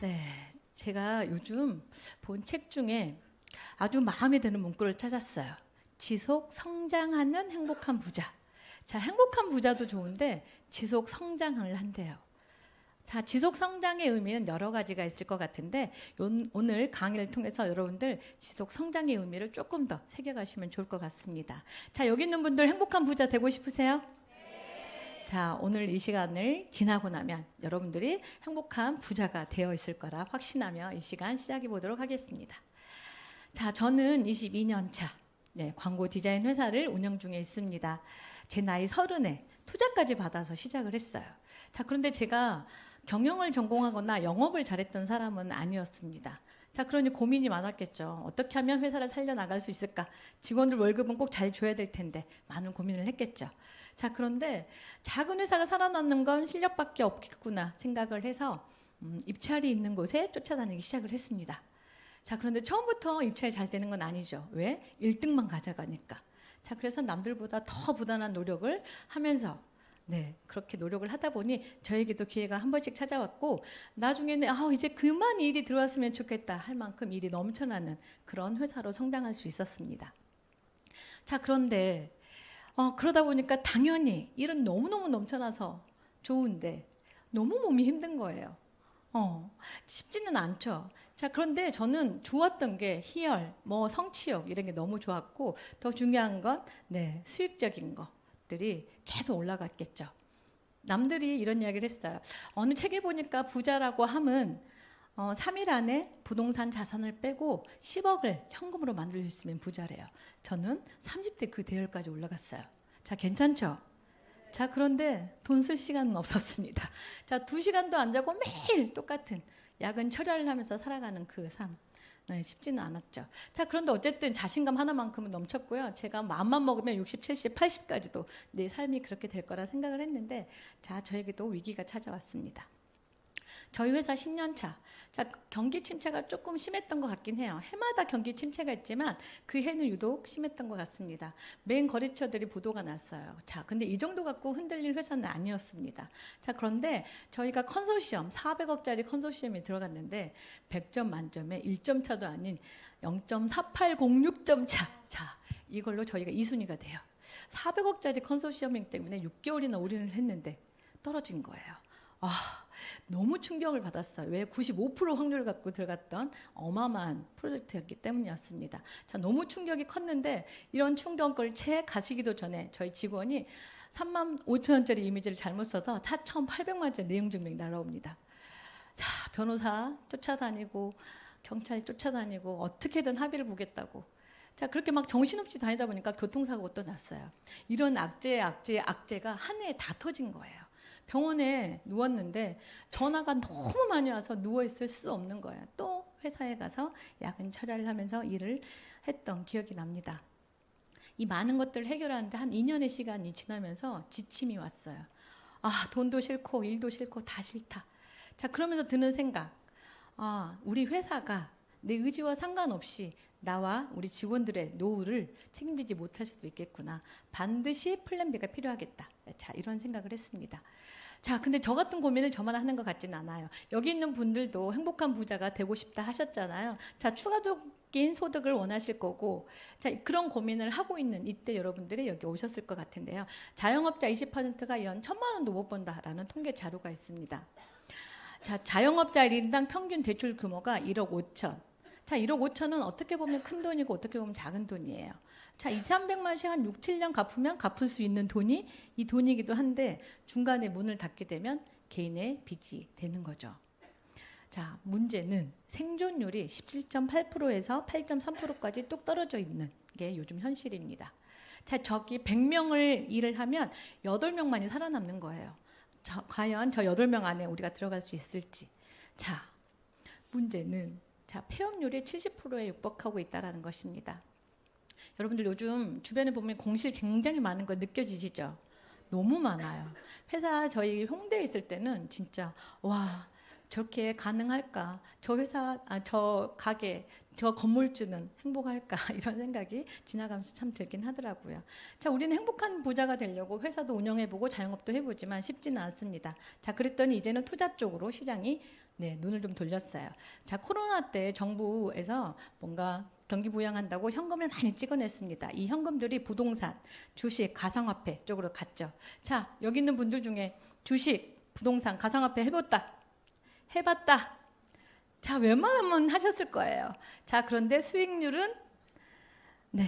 네, 제가 요즘 본 책 중에 아주 마음에 드는 문구를 찾았어요. 지속 성장하는 행복한 부자. 자, 행복한 부자도 좋은데 지속 성장을 한대요. 자, 지속 성장의 의미는 여러 가지가 있을 것 같은데 오늘 강의를 통해서 여러분들 지속 성장의 의미를 조금 더 새겨가시면 좋을 것 같습니다. 자, 여기 있는 분들 행복한 부자 되고 싶으세요? 자, 오늘 이 시간을 지나고 나면 여러분들이 행복한 부자가 되어 있을 거라 확신하며 이 시간 시작해 보도록 하겠습니다. 자, 저는 22년 차 광고 디자인 회사를 운영 중에 있습니다. 제 나이 30에 투자까지 받아서 시작을 했어요. 자, 그런데 제가 경영을 전공하거나 영업을 잘했던 사람은 아니었습니다. 자, 그러니 고민이 많았겠죠. 어떻게 하면 회사를 살려나갈 수 있을까? 직원들 월급은 꼭 잘 줘야 될 텐데 많은 고민을 했겠죠. 자, 그런데 작은 회사가 살아남는 건 실력밖에 없겠구나 생각을 해서 입찰이 있는 곳에 쫓아다니기 시작을 했습니다. 자, 그런데 처음부터 입찰이 잘 되는 건 아니죠. 왜? 1등만 가져가니까. 자, 그래서 남들보다 더 부단한 노력을 하면서 그렇게 노력을 하다 보니 저에게도 기회가 한 번씩 찾아왔고 나중에는 이제 그만 일이 들어왔으면 좋겠다 할 만큼 일이 넘쳐나는 그런 회사로 성장할 수 있었습니다. 자, 그런데 그러다 보니까 당연히 일은 너무너무 넘쳐나서 좋은데 너무 몸이 힘든 거예요. 쉽지는 않죠. 자, 그런데 저는 좋았던 게 희열, 성취욕 이런 게 너무 좋았고 더 중요한 건 수익적인 것들이 계속 올라갔겠죠. 남들이 이런 이야기를 했어요. 어느 책에 보니까 부자라고 함은 3일 안에 부동산 자산을 빼고 10억을 현금으로 만들 수 있으면 부자래요. 저는 30대 그 대열까지 올라갔어요. 자, 괜찮죠? 자, 그런데 돈 쓸 시간은 없었습니다. 자, 2시간도 안 자고 매일 똑같은 야근 철야를 하면서 살아가는 그 삶. 쉽지는 않았죠. 자, 그런데 어쨌든 자신감 하나만큼은 넘쳤고요. 제가 마음만 먹으면 60, 70, 80까지도 내 삶이 그렇게 될 거라 생각을 했는데 자, 저에게도 위기가 찾아왔습니다. 저희 회사 10년 차. 자, 경기 침체가 조금 심했던 것 같긴 해요. 해마다 경기 침체가 있지만 그 해는 유독 심했던 것 같습니다. 메인 거래처들이 부도가 났어요. 자, 근데 이 정도 갖고 흔들릴 회사는 아니었습니다. 자, 그런데 저희가 컨소시엄 400억짜리 컨소시엄이 들어갔는데 100점 만점에 1점 차도 아닌 0.4806점 차. 자, 이걸로 저희가 2순위가 돼요. 400억짜리 컨소시엄이기 때문에 6개월이나 올인을 했는데 떨어진 거예요. 너무 충격을 받았어요. 왜? 95% 확률 갖고 들어갔던 어마어마한 프로젝트였기 때문이었습니다. 자, 너무 충격이 컸는데 이런 충격을 채 가시기도 전에 저희 직원이 35,000원짜리 이미지를 잘못 써서 4,800만원짜리 내용 증명이 날아옵니다. 자, 변호사 쫓아다니고 경찰 쫓아다니고 어떻게든 합의를 보겠다고. 자, 그렇게 막 정신없이 다니다 보니까 교통사고가 또 났어요. 이런 악재가 한 해에 다 터진 거예요. 병원에 누웠는데 전화가 너무 많이 와서 누워있을 수 없는 거예요. 또 회사에 가서 야근 철야를 하면서 일을 했던 기억이 납니다. 이 많은 것들을 해결하는데 한 2년의 시간이 지나면서 지침이 왔어요. 돈도 싫고 일도 싫고 다 싫다. 자, 그러면서 드는 생각. 우리 회사가 내 의지와 상관없이 나와 우리 직원들의 노후를 책임지지 못할 수도 있겠구나. 반드시 플랜 B가 필요하겠다. 자, 이런 생각을 했습니다. 자, 근데 저 같은 고민을 저만 하는 것 같지는 않아요. 여기 있는 분들도 행복한 부자가 되고 싶다 하셨잖아요. 자, 추가적인 소득을 원하실 거고, 자, 그런 고민을 하고 있는 이때 여러분들이 여기 오셨을 것 같은데요. 자영업자 20%가 연 1,000만 원도 못 번다라는 통계 자료가 있습니다. 자, 자영업자 1인당 평균 대출 규모가 1억 5천. 자, 1억 5천은 어떻게 보면 큰 돈이고 어떻게 보면 작은 돈이에요. 자, 200~300만씩 한 6~7년 갚으면 갚을 수 있는 돈이 이 돈이기도 한데 중간에 문을 닫게 되면 개인의 빚이 되는 거죠. 자, 문제는 생존율이 17.8%에서 8.3%까지 뚝 떨어져 있는 게 요즘 현실입니다. 자, 저기 100명을 일을 하면 8명만이 살아남는 거예요. 자, 과연 저 8명 안에 우리가 들어갈 수 있을지. 자, 문제는 폐업률이 70%에 육박하고 있다는 것입니다. 여러분들 요즘 주변에 보면 공실 굉장히 많은 거 느껴지시죠? 너무 많아요. 회사 저희 홍대에 있을 때는 진짜 와, 저렇게 가능할까? 저 회사, 저 가게, 저 건물주는 행복할까? 이런 생각이 지나가면서 참 들긴 하더라고요. 자, 우리는 행복한 부자가 되려고 회사도 운영해보고 자영업도 해보지만 쉽지는 않습니다. 자, 그랬더니 이제는 투자 쪽으로 시장이 네, 눈을 좀 돌렸어요. 자, 코로나 때 정부에서 뭔가 경기 부양한다고 현금을 많이 찍어냈습니다. 이 현금들이 부동산, 주식, 가상화폐 쪽으로 갔죠. 자, 여기 있는 분들 중에 주식, 부동산, 가상화폐 해봤다. 자, 웬만하면 하셨을 거예요. 자, 그런데 수익률은 네.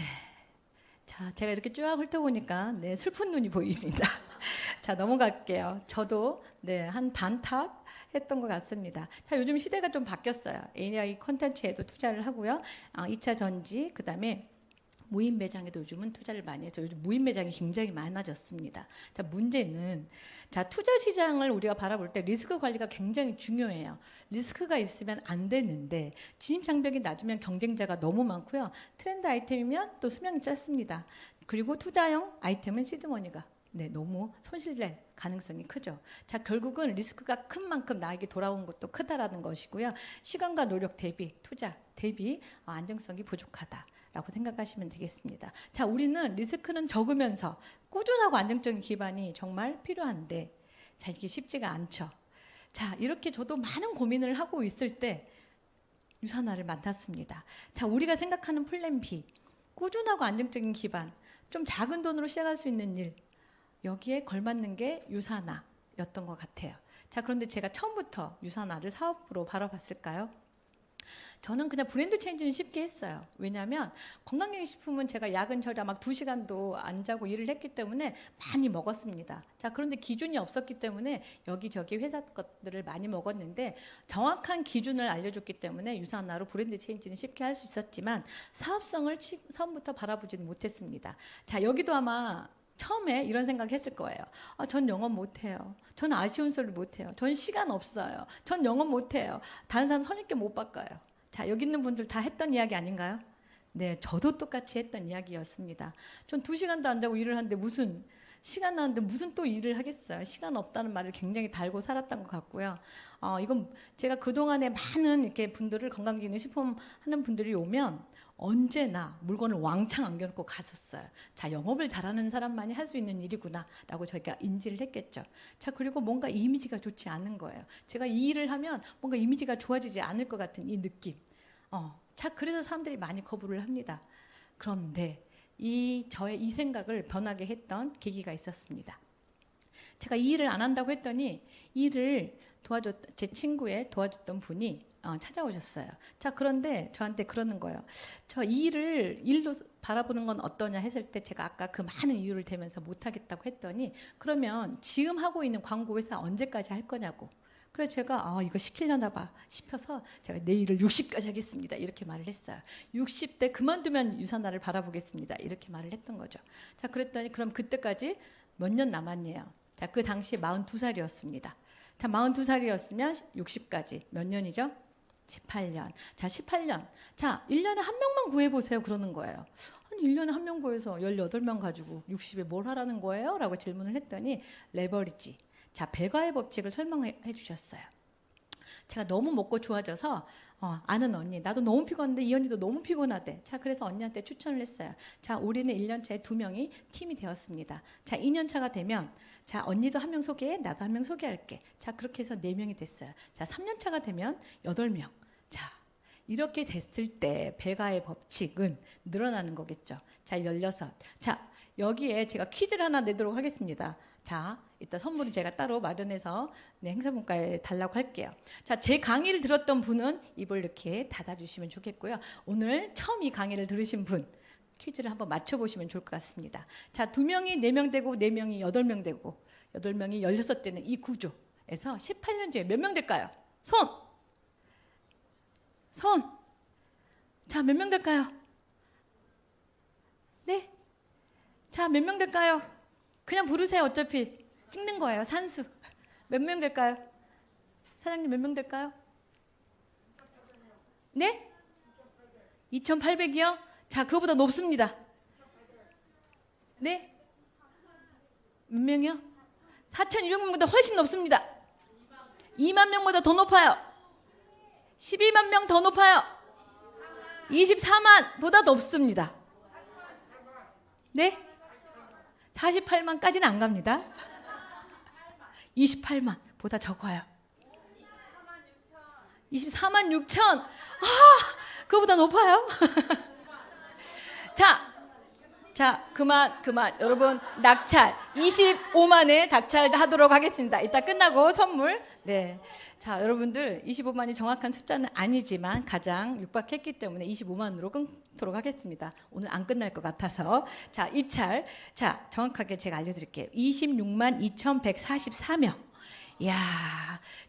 자, 제가 이렇게 쫙 훑어보니까 네, 슬픈 눈이 보입니다. 자, 넘어갈게요. 저도 네, 한 반탑 했던 것 같습니다. 자, 요즘 시대가 좀 바뀌었어요. AI 콘텐츠에도 투자를 하고요. 2차 전지, 그 다음에 무인 매장에도 요즘은 투자를 많이 해서 요즘 무인 매장이 굉장히 많아졌습니다. 자, 문제는 자, 투자 시장을 우리가 바라볼 때 리스크 관리가 굉장히 중요해요. 리스크가 있으면 안 되는데 진입 장벽이 낮으면 경쟁자가 너무 많고요. 트렌드 아이템이면 또 수명이 짧습니다. 그리고 투자형 아이템은 시드머니가 네, 너무 손실될 가능성이 크죠. 자, 결국은 리스크가 큰 만큼 나에게 돌아온 것도 크다라는 것이고요. 시간과 노력 대비, 투자 대비 안정성이 부족하다라고 생각하시면 되겠습니다. 자, 우리는 리스크는 적으면서 꾸준하고 안정적인 기반이 정말 필요한데 자, 이게 쉽지가 않죠. 자, 이렇게 저도 많은 고민을 하고 있을 때 유산화를 만났습니다. 자, 우리가 생각하는 플랜 B, 꾸준하고 안정적인 기반, 좀 작은 돈으로 시작할 수 있는 일, 여기에 걸맞는 게 유산화였던 것 같아요. 자, 그런데 제가 처음부터 유산화를 사업으로 바라봤을까요? 저는 그냥 브랜드 체인지는 쉽게 했어요. 왜냐하면 건강기능식품은 제가 야근철야 막 2시간도 안 자고 일을 했기 때문에 많이 먹었습니다. 자, 그런데 기준이 없었기 때문에 여기저기 회사 것들을 많이 먹었는데 정확한 기준을 알려줬기 때문에 유산화로 브랜드 체인지는 쉽게 할 수 있었지만 사업성을 처음부터 바라보지는 못했습니다. 자, 여기도 아마 처음에 이런 생각 했을 거예요. 전 영업 못해요. 전 아쉬운 소리 못해요. 전 시간 없어요. 전 영업 못해요. 다른 사람 선입견 못 바꿔요. 자, 여기 있는 분들 다 했던 이야기 아닌가요? 네, 저도 똑같이 했던 이야기였습니다. 전 2시간도 안 자고 일을 하는데 무슨 시간 나는데 무슨 또 일을 하겠어요. 시간 없다는 말을 굉장히 달고 살았던 것 같고요. 이건 제가 그동안에 많은 이렇게 분들을 건강기능식품 하는 분들이 오면 언제나 물건을 왕창 안겨놓고 갔었어요. 자, 영업을 잘하는 사람만이 할 수 있는 일이구나 라고 저희가 인지를 했겠죠. 자, 그리고 뭔가 이미지가 좋지 않은 거예요. 제가 이 일을 하면 뭔가 이미지가 좋아지지 않을 것 같은 이 느낌. 자, 그래서 사람들이 많이 거부를 합니다. 그런데 저의 이 생각을 변하게 했던 계기가 있었습니다. 제가 이 일을 안 한다고 했더니 일을 제 친구의 도와줬던 분이 찾아오셨어요. 자, 그런데 저한테 그러는 거예요. 저 이 일로 바라보는 건 어떠냐 했을 때 제가 아까 그 많은 이유를 대면서 못하겠다고 했더니 그러면 지금 하고 있는 광고 회사 언제까지 할 거냐고. 그래서 제가 이거 시키려나 봐 싶어서 제가 내일을 60까지 하겠습니다. 이렇게 말을 했어요. 60대 그만두면 유산화를 바라보겠습니다. 이렇게 말을 했던 거죠. 자, 그랬더니 그럼 그때까지 몇 년 남았네요. 자, 그 당시에 42살이었습니다. 자, 42살이었으면 60까지 몇 년이죠? 18년. 자, 18년. 자, 1년에 한 명만 구해보세요. 그러는 거예요. 아니, 1년에 한 명 구해서 18명 가지고 60에 뭘 하라는 거예요? 라고 질문을 했더니 레버리지. 자, 배가의 법칙을 설명해 주셨어요. 제가 너무 먹고 좋아져서 아는 언니, 나도 너무 피곤한데 이 언니도 너무 피곤하대. 자, 그래서 언니한테 추천을 했어요. 자, 우리는 1년차에 2명이 팀이 되었습니다. 자, 2년차가 되면 자, 언니도 한 명 소개해, 나도 한 명 소개할게. 자, 그렇게 해서 4명이 됐어요. 자, 3년차가 되면 8명. 자, 이렇게 됐을 때 배가의 법칙은 늘어나는 거겠죠. 자, 16. 자, 여기에 제가 퀴즈를 하나 내도록 하겠습니다. 자, 이따 선물을 제가 따로 마련해서 행사분과에 달라고 할게요. 자, 제 강의를 들었던 분은 입을 이렇게 닫아주시면 좋겠고요. 오늘 처음 이 강의를 들으신 분 퀴즈를 한번 맞춰보시면 좋을 것 같습니다. 자, 2명이 4명 되고 4명이 8명 되고 8명이 16되는 이 구조에서 18년 뒤에 몇 명 될까요? 손! 자, 몇 명 될까요? 네? 자, 몇 명 될까요? 그냥 부르세요. 어차피 찍는 거예요. 산수. 몇 명 될까요? 사장님 몇 명 될까요? 네? 2,800이요? 자, 그거보다 높습니다. 네? 몇 명이요? 4,200명보다 훨씬 높습니다. 2만 명보다 더 높아요. 12만 명 더 높아요. 24만 보다 높습니다. 네? 48만까지는 안 갑니다. 28만 보다 적어요. 24만 6천. 그거보다 높아요? 자, 그만. 여러분, 낙찰. 25만에 낙찰하도록 하겠습니다. 이따 끝나고 선물. 네. 자, 여러분들, 25만이 정확한 숫자는 아니지만 가장 육박했기 때문에 25만으로 끊도록 하겠습니다. 오늘 안 끝날 것 같아서. 자, 입찰. 자, 정확하게 제가 알려드릴게요. 26만 2,144명. 이야,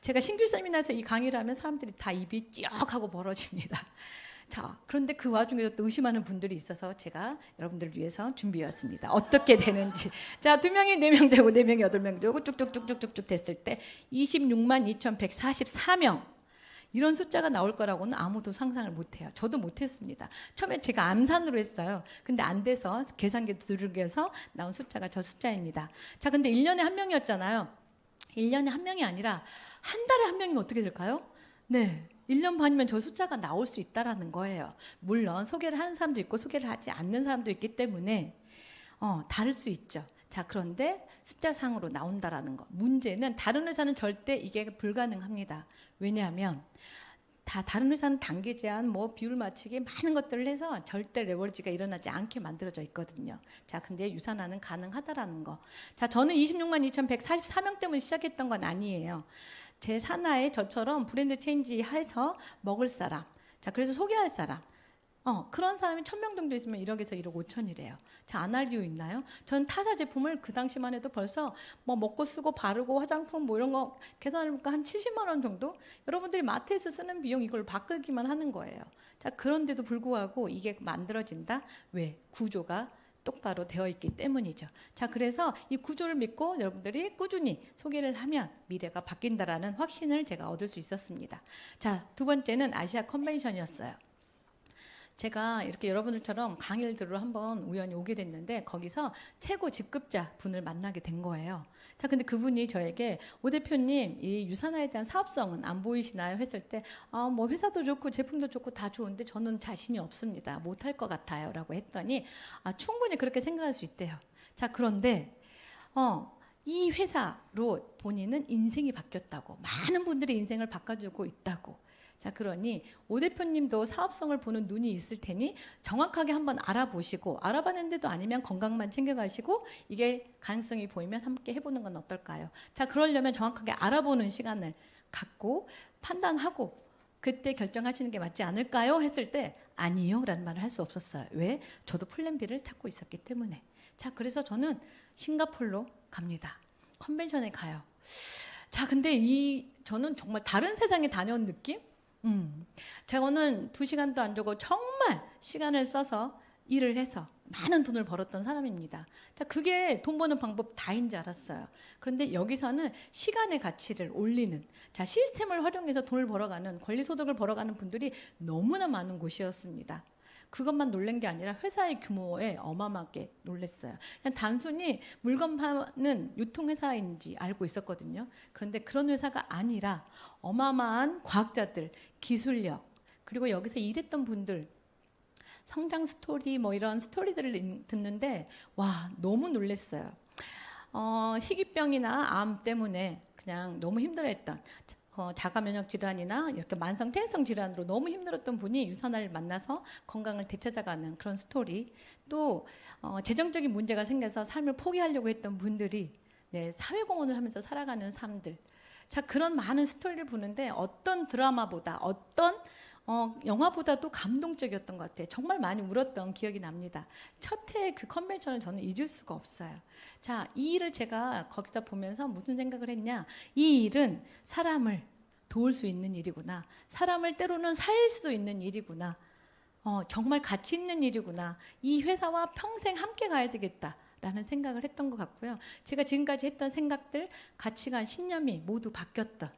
제가 신규 세미나에서 이 강의를 하면 사람들이 다 입이 쭉 하고 벌어집니다. 자, 그런데 그 와중에도 또 의심하는 분들이 있어서 제가 여러분들을 위해서 준비해왔습니다. 어떻게 되는지. 자, 2명이 4명 되고 4명이 8명 되고 쭉쭉쭉쭉쭉 됐을 때 26만 2,144명. 이런 숫자가 나올 거라고는 아무도 상상을 못해요. 저도 못했습니다. 처음에 제가 암산으로 했어요. 근데 안 돼서 계산기 두들겨서 나온 숫자가 저 숫자입니다. 자, 근데 1년에 한 명이었잖아요. 1년에 한 명이 아니라 한 달에 한 명이면 어떻게 될까요? 네. 1년 반이면 저 숫자가 나올 수 있다라는 거예요. 물론 소개를 하는 사람도 있고 소개를 하지 않는 사람도 있기 때문에 다를 수 있죠. 자, 그런데 숫자상으로 나온다라는 거. 문제는 다른 회사는 절대 이게 불가능합니다. 왜냐하면 다른 회사는 단기 제한, 비율 맞추기 많은 것들을 해서 절대 레버리지가 일어나지 않게 만들어져 있거든요. 자, 근데 유산화는 가능하다라는 거. 자, 저는 26만 2,144명 때문에 시작했던 건 아니에요. 제 산하에 저처럼 브랜드 체인지 해서 먹을 사람, 자, 그래서 소개할 사람, 그런 사람이 1,000명 정도 있으면 1억에서 1억 5천이래요. 자, 안 할 이유 있나요? 저는 타사 제품을 그 당시만 해도 벌써 먹고 쓰고 바르고 화장품 이런 거 계산해보니까 한 70만 원 정도? 여러분들이 마트에서 쓰는 비용 이걸 바꾸기만 하는 거예요. 자, 그런데도 불구하고 이게 만들어진다? 왜? 구조가 똑바로 되어 있기 때문이죠. 자, 그래서 이 구조를 믿고 여러분들이 꾸준히 소개를 하면 미래가 바뀐다라는 확신을 제가 얻을 수 있었습니다. 자, 두 번째는 아시아 컨벤션이었어요. 제가 이렇게 여러분들처럼 강의를 들으러 한번 우연히 오게 됐는데 거기서 최고 직급자 분을 만나게 된 거예요. 자, 근데 그분이 저에게 오 대표님, 이 유산화에 대한 사업성은 안 보이시나요? 했을 때 회사도 좋고 제품도 좋고 다 좋은데 저는 자신이 없습니다. 못할 것 같아요. 라고 했더니 충분히 그렇게 생각할 수 있대요. 자, 그런데 이 회사로 본인은 인생이 바뀌었다고, 많은 분들의 인생을 바꿔주고 있다고. 자, 그러니 오 대표님도 사업성을 보는 눈이 있을 테니 정확하게 한번 알아보시고, 알아봤는데도 아니면 건강만 챙겨가시고 이게 가능성이 보이면 함께 해보는 건 어떨까요? 자, 그러려면 정확하게 알아보는 시간을 갖고 판단하고 그때 결정하시는 게 맞지 않을까요? 했을 때 아니요 라는 말을 할 수 없었어요. 왜? 저도 플랜 B를 찾고 있었기 때문에. 자, 그래서 저는 싱가포르로 갑니다. 컨벤션에 가요. 자, 근데 저는 정말 다른 세상에 다녀온 느낌? 저는 2시간도 안 주고 정말 시간을 써서 일을 해서 많은 돈을 벌었던 사람입니다. 자, 그게 돈 버는 방법 다인 줄 알았어요. 그런데 여기서는 시간의 가치를 올리는, 자, 시스템을 활용해서 돈을 벌어가는, 권리소득을 벌어가는 분들이 너무나 많은 곳이었습니다. 그것만 놀란 게 아니라 회사의 규모에 어마어마하게 놀랐어요. 그냥 단순히 물건 파는 유통회사인지 알고 있었거든요. 그런데 그런 회사가 아니라 어마어마한 과학자들, 기술력, 그리고 여기서 일했던 분들, 성장 스토리 이런 스토리들을 듣는데 와, 너무 놀랐어요. 희귀병이나 암 때문에 그냥 너무 힘들어했던, 자가 면역 질환이나 이렇게 만성 퇴행성 질환으로 너무 힘들었던 분이 유산화를 만나서 건강을 되찾아가는 그런 스토리, 또 재정적인 문제가 생겨서 삶을 포기하려고 했던 분들이 사회공헌을 하면서 살아가는 삶들. 자, 그런 많은 스토리를 보는데 어떤 드라마보다, 어떤 영화보다도 감동적이었던 것 같아요. 정말 많이 울었던 기억이 납니다. 첫 해 그 컨벤션을 저는 잊을 수가 없어요. 자, 이 일을 제가 거기서 보면서 무슨 생각을 했냐. 이 일은 사람을 도울 수 있는 일이구나. 사람을 때로는 살 수도 있는 일이구나. 정말 가치 있는 일이구나. 이 회사와 평생 함께 가야 되겠다. 라는 생각을 했던 것 같고요. 제가 지금까지 했던 생각들, 가치관, 신념이 모두 바뀌었던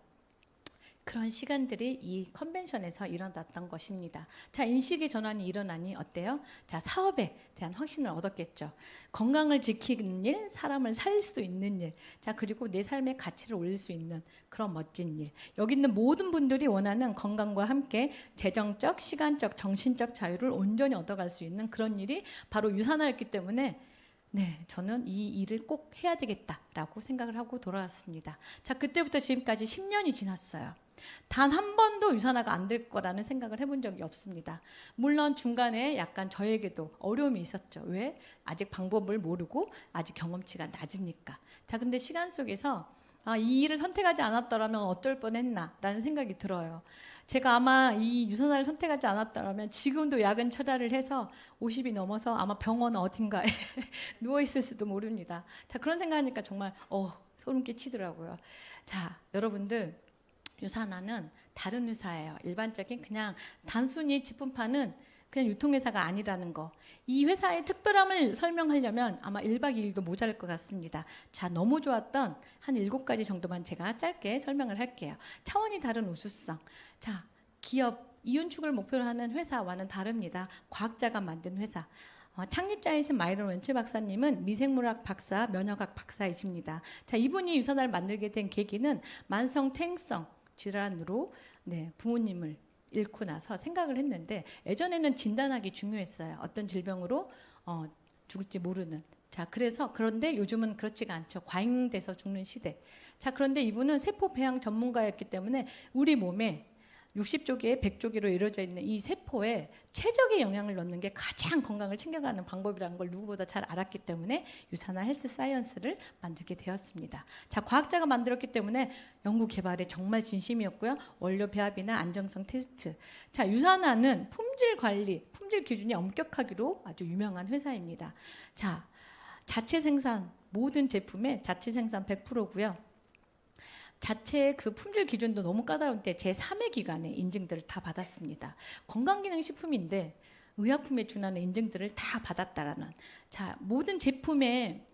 그런 시간들이 이 컨벤션에서 일어났던 것입니다. 자, 인식의 전환이 일어나니 어때요? 자, 사업에 대한 확신을 얻었겠죠. 건강을 지키는 일, 사람을 살 수 있는 일, 자, 그리고 내 삶의 가치를 올릴 수 있는 그런 멋진 일. 여기 있는 모든 분들이 원하는 건강과 함께 재정적, 시간적, 정신적 자유를 온전히 얻어갈 수 있는 그런 일이 바로 유산화였기 때문에 저는 이 일을 꼭 해야 되겠다라고 생각을 하고 돌아왔습니다. 자, 그때부터 지금까지 10년이 지났어요. 단 한 번도 유산화가 안 될 거라는 생각을 해본 적이 없습니다. 물론 중간에 약간 저에게도 어려움이 있었죠. 왜? 아직 방법을 모르고 아직 경험치가 낮으니까. 자, 근데 시간 속에서 이 일을 선택하지 않았더라면 어떨 뻔했나라는 생각이 들어요. 제가 아마 이 유산화를 선택하지 않았더라면 지금도 야근 철야를 해서 50이 넘어서 아마 병원 어딘가에 누워 있을 수도 모릅니다. 자, 그런 생각하니까 정말 소름 끼치더라고요. 자, 여러분들 유산화는 다른 회사예요. 일반적인 그냥 단순히 제품 파는 그냥 유통회사가 아니라는 거. 이 회사의 특별함을 설명하려면 아마 1박 2일도 모자랄 것 같습니다. 자, 너무 좋았던 한 7가지 정도만 제가 짧게 설명을 할게요. 차원이 다른 우수성. 자, 기업 이윤축을 목표로 하는 회사와는 다릅니다. 과학자가 만든 회사. 창립자이신 마이론 웬츠 박사님은 미생물학 박사, 면역학 박사이십니다. 자, 이분이 유산화를 만들게 된 계기는 만성 퇴행성 질환으로 부모님을 잃고 나서 생각을 했는데, 예전에는 진단하기 중요했어요. 어떤 질병으로 죽을지 모르는. 자, 그런데 요즘은 그렇지가 않죠. 과잉돼서 죽는 시대. 자, 그런데 이분은 세포 배양 전문가였기 때문에 우리 몸에 60조개, 100조개로 이루어져 있는 이 세포에 최적의 영양을 넣는 게 가장 건강을 챙겨가는 방법이라는 걸 누구보다 잘 알았기 때문에 유산화 헬스 사이언스를 만들게 되었습니다. 자, 과학자가 만들었기 때문에 연구 개발에 정말 진심이었고요. 원료 배합이나 안정성 테스트. 자, 유산화는 품질 관리, 품질 기준이 엄격하기로 아주 유명한 회사입니다. 자, 자체 생산, 모든 제품의 자체 생산 100%고요. 자체 그 품질 기준도 너무 까다로운데 제3의 기관의 인증들을 다 받았습니다. 건강기능식품인데 의약품에 준하는 인증들을 다 받았다라는. 자, 모든 제품에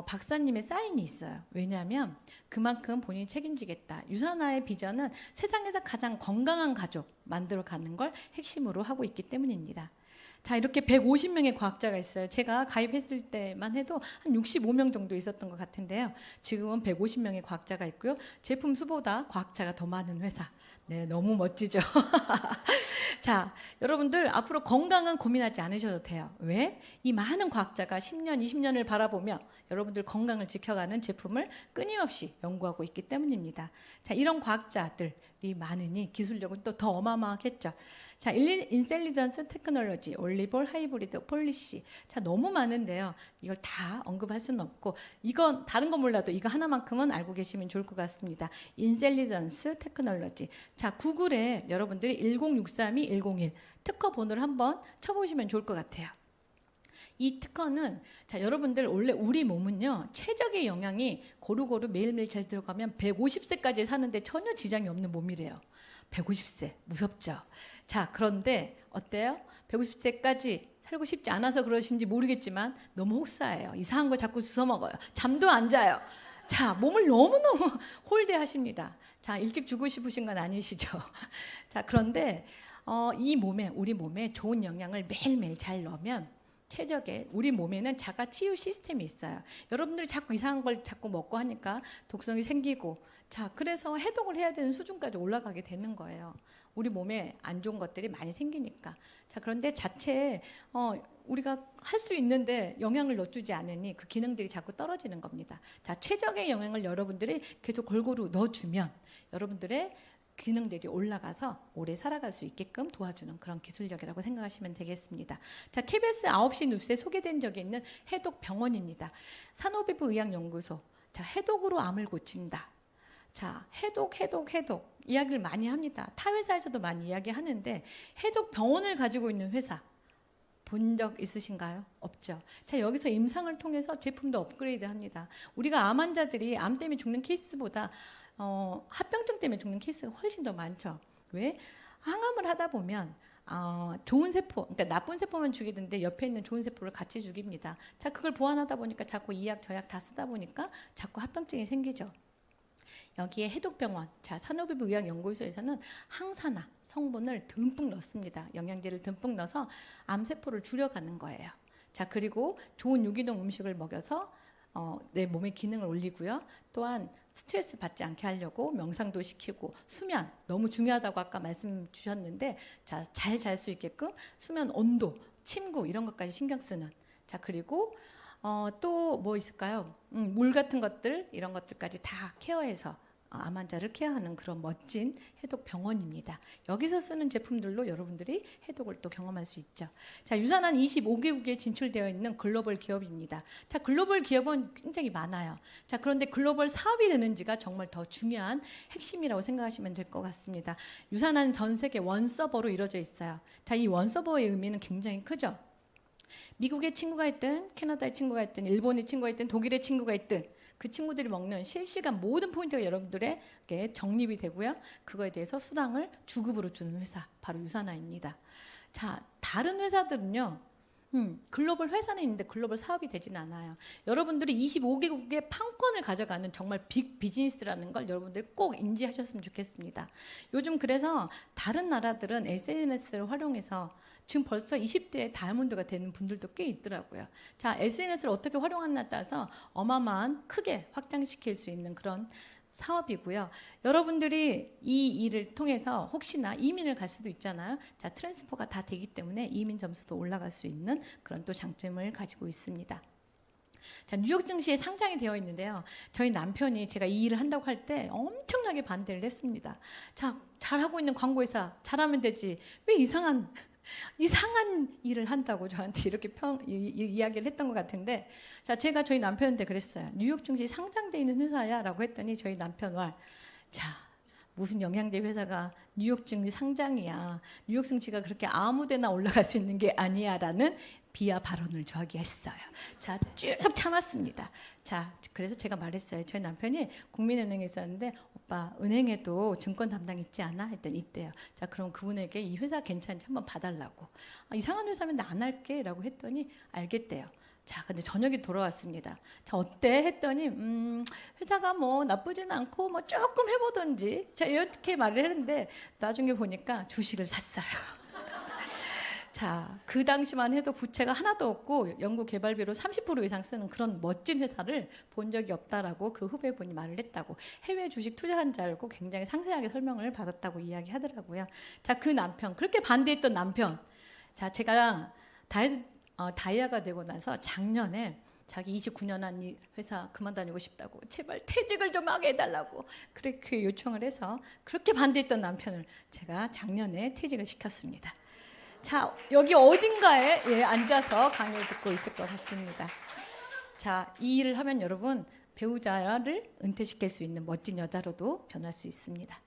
박사님의 사인이 있어요. 왜냐하면 그만큼 본인이 책임지겠다. 유산화의 비전은 세상에서 가장 건강한 가족 만들어가는 걸 핵심으로 하고 있기 때문입니다. 자, 이렇게 150명의 과학자가 있어요. 제가 가입했을 때만 해도 한 65명 정도 있었던 것 같은데요. 지금은 150명의 과학자가 있고요. 제품 수보다 과학자가 더 많은 회사. 네, 너무 멋지죠. 자, 여러분들 앞으로 건강은 고민하지 않으셔도 돼요. 왜? 이 많은 과학자가 10년, 20년을 바라보며 여러분들 건강을 지켜가는 제품을 끊임없이 연구하고 있기 때문입니다. 자, 이런 과학자들이 많으니 기술력은 또 더 어마어마하겠죠. 자, 인셀리전스 테크놀로지, 올리볼, 하이브리드, 폴리시. 자, 너무 많은데요. 이걸 다 언급할 수는 없고, 이건 다른 건 몰라도 이거 하나만큼은 알고 계시면 좋을 것 같습니다. 인셀리전스 테크놀로지. 자, 구글에 여러분들이 10632-101 특허 번호를 한번 쳐보시면 좋을 것 같아요. 이 특허는, 자, 여러분들 원래 우리 몸은요, 최적의 영양이 고루고루 매일매일 잘 들어가면 150세까지 사는데 전혀 지장이 없는 몸이래요. 150세 무섭죠. 자, 그런데 어때요? 150세까지 살고 싶지 않아서 그러신지 모르겠지만 너무 혹사해요. 이상한 거 자꾸 주워 먹어요. 잠도 안 자요. 자, 몸을 너무너무 홀대하십니다. 자, 일찍 죽고 싶으신 건 아니시죠? 자, 그런데 우리 몸에 좋은 영양을 매일매일 잘 넣으면 최적의, 우리 몸에는 자가 치유 시스템이 있어요. 여러분들이 자꾸 이상한 걸 자꾸 먹고 하니까 독성이 생기고, 자, 그래서 해독을 해야 되는 수준까지 올라가게 되는 거예요. 우리 몸에 안 좋은 것들이 많이 생기니까. 자, 그런데 자체 우리가 할 수 있는데 영양을 넣어주지 않으니 그 기능들이 자꾸 떨어지는 겁니다. 자, 최적의 영양을 여러분들이 계속 골고루 넣어주면 여러분들의 기능들이 올라가서 오래 살아갈 수 있게끔 도와주는 그런 기술력이라고 생각하시면 되겠습니다. 자, KBS 9시 뉴스에 소개된 적이 있는 해독병원입니다. 산호피부의학연구소. 자, 해독으로 암을 고친다. 자, 해독 이야기를 많이 합니다. 타 회사에서도 많이 이야기하는데 해독병원을 가지고 있는 회사 본 적 있으신가요? 없죠. 자, 여기서 임상을 통해서 제품도 업그레이드합니다. 우리가 암 환자들이 암 때문에 죽는 케이스보다 합병증 때문에 죽는 케이스가 훨씬 더 많죠. 왜? 항암을 하다 보면 좋은 세포, 그러니까 나쁜 세포만 죽이는데 옆에 있는 좋은 세포를 같이 죽입니다. 자, 그걸 보완하다 보니까 자꾸 이 약, 저 약 다 쓰다 보니까 자꾸 합병증이 생기죠. 여기에 해독병원, 자, 산호피부의학연구소에서는 항산화 성분을 듬뿍 넣습니다. 영양제를 듬뿍 넣어서 암세포를 줄여가는 거예요. 자, 그리고 좋은 유기농 음식을 먹여서 내 몸의 기능을 올리고요. 또한 스트레스 받지 않게 하려고 명상도 시키고, 수면 너무 중요하다고 아까 말씀 주셨는데, 자, 잘 잘 수 있게끔 수면 온도, 침구 이런 것까지 신경 쓰는. 자, 그리고 또 뭐 있을까요? 물 같은 것들, 이런 것들까지 다 케어해서 암 환자를 케어하는 그런 멋진 해독 병원입니다. 여기서 쓰는 제품들로 여러분들이 해독을 또 경험할 수 있죠. 자, 유산한 25개국에 진출되어 있는 글로벌 기업입니다. 자, 글로벌 기업은 굉장히 많아요. 자, 그런데 글로벌 사업이 되는지가 정말 더 중요한 핵심이라고 생각하시면 될 것 같습니다. 유산한 전 세계 원서버로 이루어져 있어요. 자, 이 원서버의 의미는 굉장히 크죠. 미국의 친구가 있든 캐나다의 친구가 있든 일본의 친구가 있든 독일의 친구가 있든 그 친구들이 먹는 실시간 모든 포인트가 여러분들에게 적립이 되고요. 그거에 대해서 수당을 주급으로 주는 회사 바로 유산화입니다. 자, 다른 회사들은요. 글로벌 회사는 있는데 글로벌 사업이 되진 않아요. 여러분들이 25개국의 판권을 가져가는 정말 빅 비즈니스라는 걸 여러분들이 꼭 인지하셨으면 좋겠습니다. 요즘 그래서 다른 나라들은 SNS를 활용해서 지금 벌써 20대에 다이아몬드가 되는 분들도 꽤 있더라고요. 자, SNS를 어떻게 활용하느냐에 따라서 어마어마한 크게 확장시킬 수 있는 그런 사업이고요. 여러분들이 이 일을 통해서 혹시나 이민을 갈 수도 있잖아요. 자, 트랜스퍼가 다 되기 때문에 이민 점수도 올라갈 수 있는 그런 또 장점을 가지고 있습니다. 자, 뉴욕 증시에 상장이 되어 있는데요. 저희 남편이 제가 이 일을 한다고 할 때 엄청나게 반대를 했습니다. 자, 잘하고 있는 광고회사 잘하면 되지. 왜 이상한 일을 한다고 저한테 이렇게 이야기를 했던 것 같은데, 자, 제가 저희 남편한테 그랬어요. 뉴욕 증시 상장돼 있는 회사야 라고 했더니 저희 남편 말, 자, 무슨 영양제 회사가 뉴욕 증시 상장이야. 뉴욕 증시가 그렇게 아무데나 올라갈 수 있는 게 아니야 라는 비하 발언을 저에게 했어요. 자, 쭉 참았습니다. 자, 그래서 제가 말했어요. 저희 남편이 국민은행에 있었는데, 오빠 은행에도 증권 담당 있지 않아? 했더니 있대요. 자, 그럼 그분에게 이 회사 괜찮은지 한번 봐달라고. 이상한 회사면 나 안 할게 라고 했더니 알겠대요. 자, 근데 저녁에 돌아왔습니다. 자, 어때? 했더니 회사가 뭐 나쁘진 않고 뭐 조금 해보던지. 자, 이렇게 말을 했는데 나중에 보니까 주식을 샀어요. 자, 그 당시만 해도 부채가 하나도 없고 연구개발비로 30% 이상 쓰는 그런 멋진 회사를 본 적이 없다라고 그 후배분이 말을 했다고. 해외 주식 투자한 줄 알고 굉장히 상세하게 설명을 받았다고 이야기하더라고요. 자, 그 남편, 그렇게 반대했던 남편. 자, 제가 다이아가 되고 나서 작년에 자기 29년 한 이 회사 그만 다니고 싶다고 제발 퇴직을 좀 하게 해달라고 그렇게 요청을 해서 그렇게 반대했던 남편을 제가 작년에 퇴직을 시켰습니다. 자, 여기 어딘가에 앉아서 강의를 듣고 있을 것 같습니다. 자, 이 일을 하면 여러분 배우자를 은퇴시킬 수 있는 멋진 여자로도 변할 수 있습니다.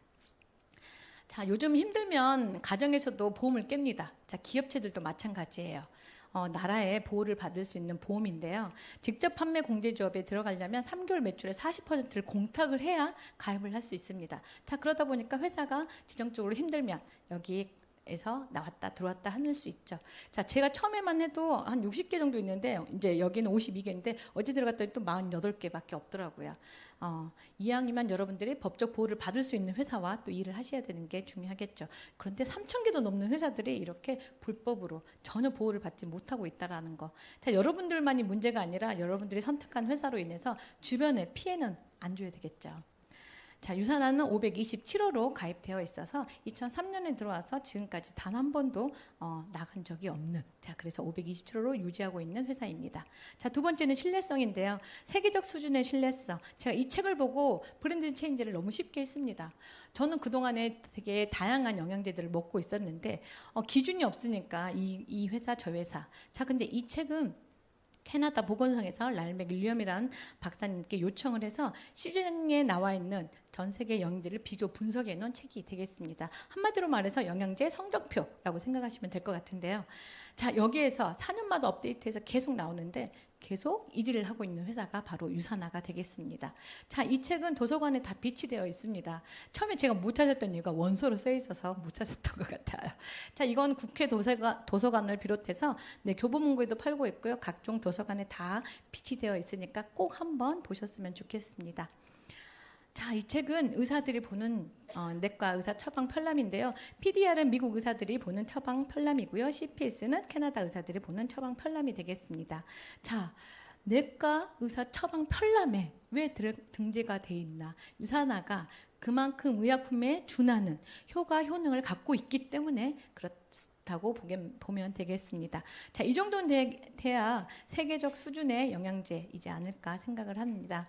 자, 요즘 힘들면 가정에서도 보험을 깹니다. 자, 기업체들도 마찬가지예요. 나라의 보호를 받을 수 있는 보험인데요. 직접 판매 공제조합에 들어가려면 3개월 매출의 40%를 공탁을 해야 가입을 할 수 있습니다. 자, 그러다 보니까 회사가 재정적으로 힘들면 여기에서 나왔다 들어왔다 하는 수 있죠. 자, 제가 처음에만 해도 한 60개 정도 있는데 이제 여기는 52개인데 어제 들어갔더니 또 48개밖에 없더라고요. 이왕이면 여러분들이 법적 보호를 받을 수 있는 회사와 또 일을 하셔야 되는 게 중요하겠죠. 그런데 3,000개도 넘는 회사들이 이렇게 불법으로 전혀 보호를 받지 못하고 있다는 거. 자, 여러분들만이 문제가 아니라 여러분들이 선택한 회사로 인해서 주변에 피해는 안 줘야 되겠죠. 자, 유산화는 527호로 가입되어 있어서 2003년에 들어와서 지금까지 단 한 번도 나간 적이 없는, 자, 그래서 527호로 유지하고 있는 회사입니다. 자, 두 번째는 신뢰성인데요. 세계적 수준의 신뢰성. 제가 이 책을 보고 브랜드 체인지를 너무 쉽게 했습니다. 저는 그동안에 되게 다양한 영양제들을 먹고 있었는데 기준이 없으니까 이 회사 저 회사. 자, 근데 이 책은 캐나다 보건성에서 랄맥 윌리엄이라는 박사님께 요청을 해서 시중에 나와 있는 전 세계 영양제를 비교 분석해 놓은 책이 되겠습니다. 한마디로 말해서 영양제 성적표라고 생각하시면 될 것 같은데요. 자, 여기에서 4년마다 업데이트해서 계속 나오는데 계속 1위를 하고 있는 회사가 바로 유산화가 되겠습니다. 자, 이 책은 도서관에 다 비치되어 있습니다. 처음에 제가 못 찾았던 이유가 원서로 써 있어서 못 찾았던 것 같아요. 자, 이건 국회 도서관을 비롯해서 교보문고에도 팔고 있고요. 각종 도서관에 다 비치되어 있으니까 꼭 한번 보셨으면 좋겠습니다. 자, 이 책은 의사들이 보는 내과 의사 처방 편람인데요. PDR은 미국 의사들이 보는 처방 편람이고요. CPS는 캐나다 의사들이 보는 처방 편람이 되겠습니다. 자, 내과 의사 처방 편람에 왜 등재가 돼 있나? 유산화가 그만큼 의약품에 준하는 효과 효능을 갖고 있기 때문에 그렇다고 보면 되겠습니다. 자, 이 정도는 돼야 세계적 수준의 영양제이지 않을까 생각을 합니다.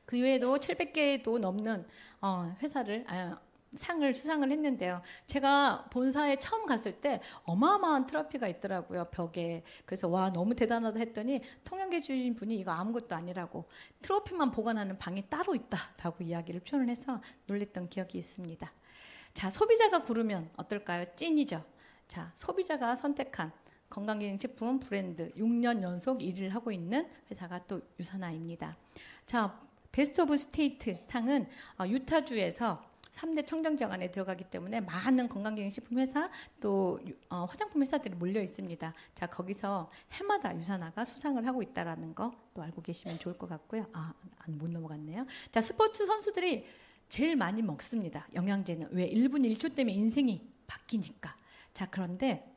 그 외에도 700개도 넘는 회사를 상을 수상을 했는데요. 제가 본사에 처음 갔을 때 어마어마한 트로피가 있더라고요, 벽에. 그래서 와, 너무 대단하다 했더니 통역해 주신 분이 이거 아무것도 아니라고, 트로피만 보관하는 방이 따로 있다라고 이야기를 표현을 해서 놀랬던 기억이 있습니다. 자, 소비자가 고르면 어떨까요? 찐이죠. 자, 소비자가 선택한 건강기능식품 브랜드 6년 연속 1위를 하고 있는 회사가 또 유산화입니다. 자, 베스트 오브 스테이트 상은 유타주에서 3대 청정지역 안에 들어가기 때문에 많은 건강기능식품 회사 또 화장품 회사들이 몰려 있습니다. 자, 거기서 해마다 유산화가 수상을 하고 있다는 거 또 알고 계시면 좋을 것 같고요. 못 넘어갔네요. 자, 스포츠 선수들이 제일 많이 먹습니다. 영양제는. 왜? 1분 1초 때문에 인생이 바뀌니까. 자, 그런데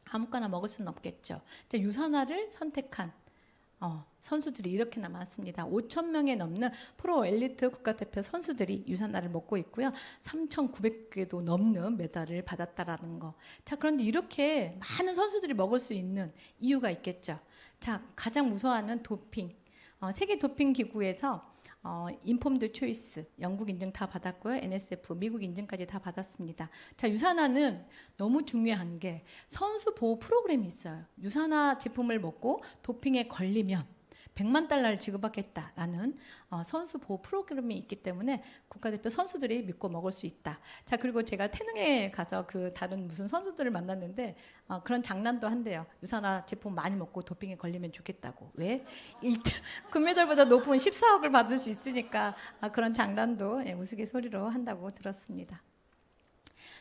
아무거나 먹을 수는 없겠죠. 자, 유산화를 선택한 선수들이 이렇게나 많습니다. 5,000명에 넘는 프로 엘리트 국가대표 선수들이 유산화를 먹고 있고요. 3,900개도 넘는 메달을 받았다라는 거. 자, 그런데 이렇게 많은 선수들이 먹을 수 있는 이유가 있겠죠. 자, 가장 무서워하는 도핑. 세계 도핑 기구에서 인폼드 초이스 영국 인증 다 받았고요. NSF 미국 인증까지 다 받았습니다. 자, 유산화는 너무 중요한 게 선수 보호 프로그램이 있어요. 유산화 제품을 먹고 도핑에 걸리면 100만 달러를 지급하겠다라는 선수 보호 프로그램이 있기 때문에 국가대표 선수들이 믿고 먹을 수 있다. 자, 그리고 제가 태능에 가서 그 다른 무슨 선수들을 만났는데 그런 장난도 한대요. 유산화 제품 많이 먹고 도핑에 걸리면 좋겠다고. 왜? 금메달보다 높은 14억을 받을 수 있으니까 그런 장난도 우스갯소리로 한다고 들었습니다.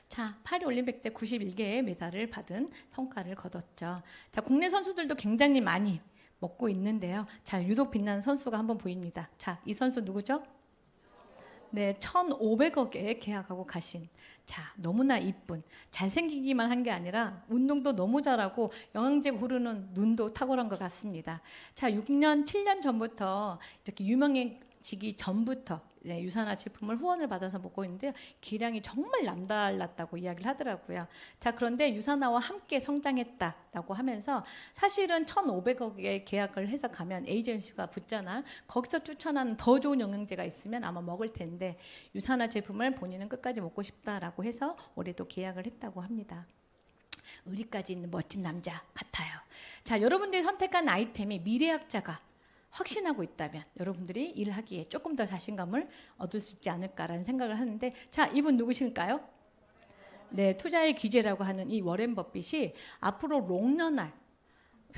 자, 파리 올림픽 때 91개의 메달을 받은 성과를 거뒀죠. 자, 국내 선수들도 굉장히 많이 먹고 있는데요. 자, 유독 빛나는 선수가 한번 보입니다. 자, 이 선수 누구죠? 네, 1,500억에 계약하고 가신. 자, 너무나 이쁜, 잘생기기만 한 게 아니라 운동도 너무 잘하고 영양제 고르는 눈도 탁월한 것 같습니다. 자, 6년, 7년 전부터 이렇게 유명해지기 전부터 유산화 제품을 후원을 받아서 먹고 있는데요. 기량이 정말 남달랐다고 이야기를 하더라고요. 자, 그런데 유산화와 함께 성장했다라고 하면서 사실은 1,500억에 계약을 해서 가면 에이전시가 붙잖아. 거기서 추천하는 더 좋은 영양제가 있으면 아마 먹을 텐데 유산화 제품을 본인은 끝까지 먹고 싶다라고 해서 올해도 계약을 했다고 합니다. 의리까지 있는 멋진 남자 같아요. 자, 여러분들이 선택한 아이템이 미래학자가 확신하고 있다면 여러분들이 일을 하기에 조금 더 자신감을 얻을 수 있지 않을까라는 생각을 하는데, 자, 이분 누구실까요? 네, 투자의 귀재라고 하는 이 워렌 버핏이 앞으로 롱런할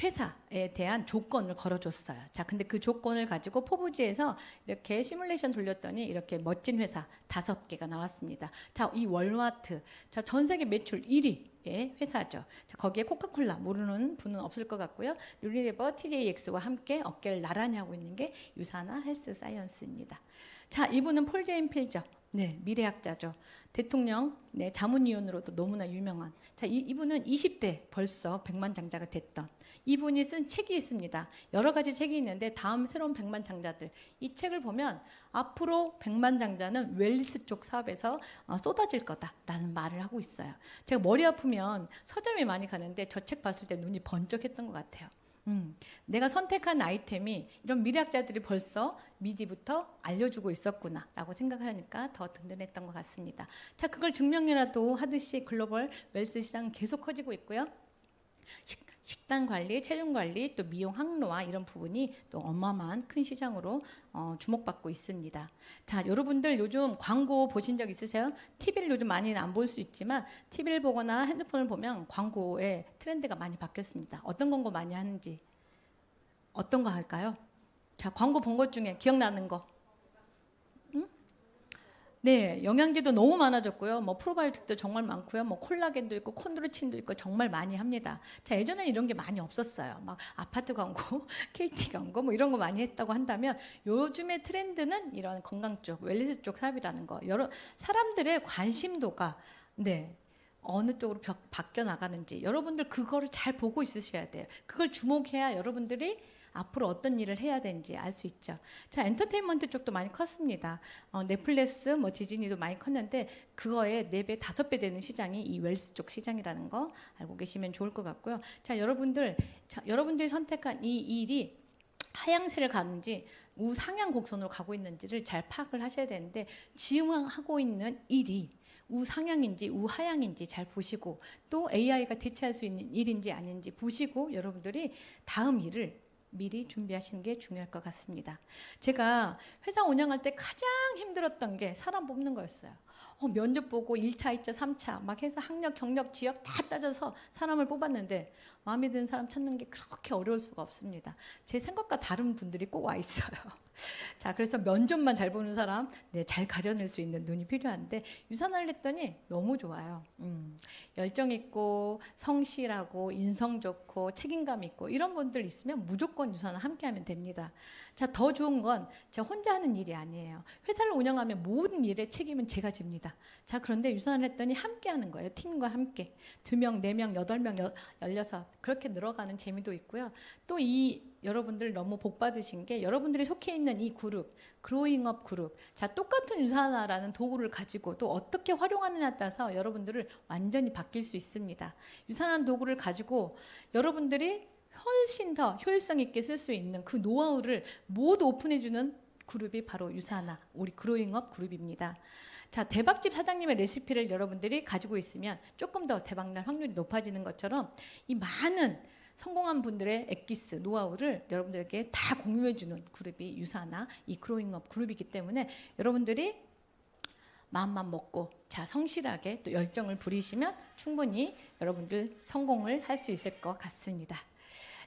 회사에 대한 조건을 걸어줬어요. 자, 근데 그 조건을 가지고 포브지에서 이렇게 시뮬레이션 돌렸더니 이렇게 멋진 회사 5개가 나왔습니다. 자, 이 월마트, 자, 전 세계 매출 1위 회사죠. 자, 거기에 코카콜라 모르는 분은 없을 것 같고요. 유니레버, TJX와 함께 어깨를 나란히 하고 있는 게 유산화 헬스 사이언스입니다. 자, 이분은 폴 제인 필저. 네, 미래학자죠. 대통령 자문위원으로도 너무나 유명한. 자, 이분은 20대 벌써 백만장자가 됐던. 이분이 쓴 책이 있습니다. 여러 가지 책이 있는데 다음 새로운 백만장자들, 이 책을 보면 앞으로 백만장자는 웰리스 쪽 사업에서 쏟아질 거다라는 말을 하고 있어요. 제가 머리 아프면 서점에 많이 가는데 저 책 봤을 때 눈이 번쩍했던 것 같아요. 내가 선택한 아이템이 이런 미래학자들이 벌써 미리부터 알려주고 있었구나라고 생각을 하니까 더 든든했던 것 같습니다. 자, 그걸 증명이라도 하듯이 글로벌 웰스 시장은 계속 커지고 있고요. 식단 관리, 체중 관리, 또 미용 항로화 이런 부분이 또 어마어마한 큰 시장으로 주목받고 있습니다. 자, 여러분들 요즘 광고 보신 적 있으세요? TV를 요즘 많이는 안 볼 수 있지만 TV를 보거나 핸드폰을 보면 광고의 트렌드가 많이 바뀌었습니다. 어떤 광고 많이 하는지, 어떤 거 할까요? 자, 광고 본 것 중에 기억나는 거. 네, 영양제도 너무 많아졌고요. 뭐 프로바이오틱도 정말 많고요. 뭐 콜라겐도 있고 콘드로친도 있고 정말 많이 합니다. 자, 예전에는 이런 게 많이 없었어요. 막 아파트 광고, KT 광고 뭐 이런 거 많이 했다고 한다면 요즘의 트렌드는 이런 건강 쪽, 웰니스 쪽 사업이라는 거. 여러 사람들의 관심도가 어느 쪽으로 바뀌어 나가는지 여러분들 그거를 잘 보고 있으셔야 돼요. 그걸 주목해야 여러분들이 앞으로 어떤 일을 해야 되는지 알 수 있죠. 자, 엔터테인먼트 쪽도 많이 컸습니다. 넷플릭스, 뭐 디즈니도 많이 컸는데 그거에 4배, 5배 되는 시장이 이 웰스 쪽 시장이라는 거 알고 계시면 좋을 것 같고요. 자, 여러분들이 선택한 이 일이 하향세를 가는지 우상향 곡선으로 가고 있는지를 잘 파악을 하셔야 되는데, 지금 하고 있는 일이 우상향인지 우하향인지 잘 보시고, 또 AI가 대체할 수 있는 일인지 아닌지 보시고 여러분들이 다음 일을 미리 준비하시는 게 중요할 것 같습니다. 제가 회사 운영할 때 가장 힘들었던 게 사람 뽑는 거였어요. 면접 보고 1차, 2차, 3차 막 해서 학력, 경력, 지역 다 따져서 사람을 뽑았는데 마음에 드는 사람 찾는 게 그렇게 어려울 수가 없습니다. 제 생각과 다른 분들이 꼭 와 있어요. 자, 그래서 면접만 잘 보는 사람, 잘 가려낼 수 있는 눈이 필요한데, 유산화를 했더니 너무 좋아요. 열정 있고 성실하고 인성 좋고 책임감 있고 이런 분들 있으면 무조건 유산화 함께 하면 됩니다. 자, 더 좋은 건 제가 혼자 하는 일이 아니에요. 회사를 운영하면 모든 일의 책임은 제가 집니다. 자, 그런데 유산화를 했더니 함께 하는 거예요. 팀과 함께 2명, 4명, 8명, 16 그렇게 늘어가는 재미도 있고요. 또 여러분들 너무 복 받으신 게, 여러분들이 속해 있는 이 그룹, 그로잉업 그룹, 자, 똑같은 유산화라는 도구를 가지고 또 어떻게 활용하느냐에 따라서 여러분들을 완전히 바뀔 수 있습니다. 유산화 도구를 가지고 여러분들이 훨씬 더 효율성 있게 쓸 수 있는 그 노하우를 모두 오픈해주는 그룹이 바로 유산화, 우리 그로잉업 그룹입니다. 자, 대박집 사장님의 레시피를 여러분들이 가지고 있으면 조금 더 대박날 확률이 높아지는 것처럼, 이 많은 성공한 분들의 엑기스, 노하우를 여러분들에게 다 공유해주는 그룹이 유산화, 이 그로잉업 그룹이기 때문에 여러분들이 마음만 먹고 자, 성실하게 또 열정을 부리시면 충분히 여러분들 성공을 할 수 있을 것 같습니다.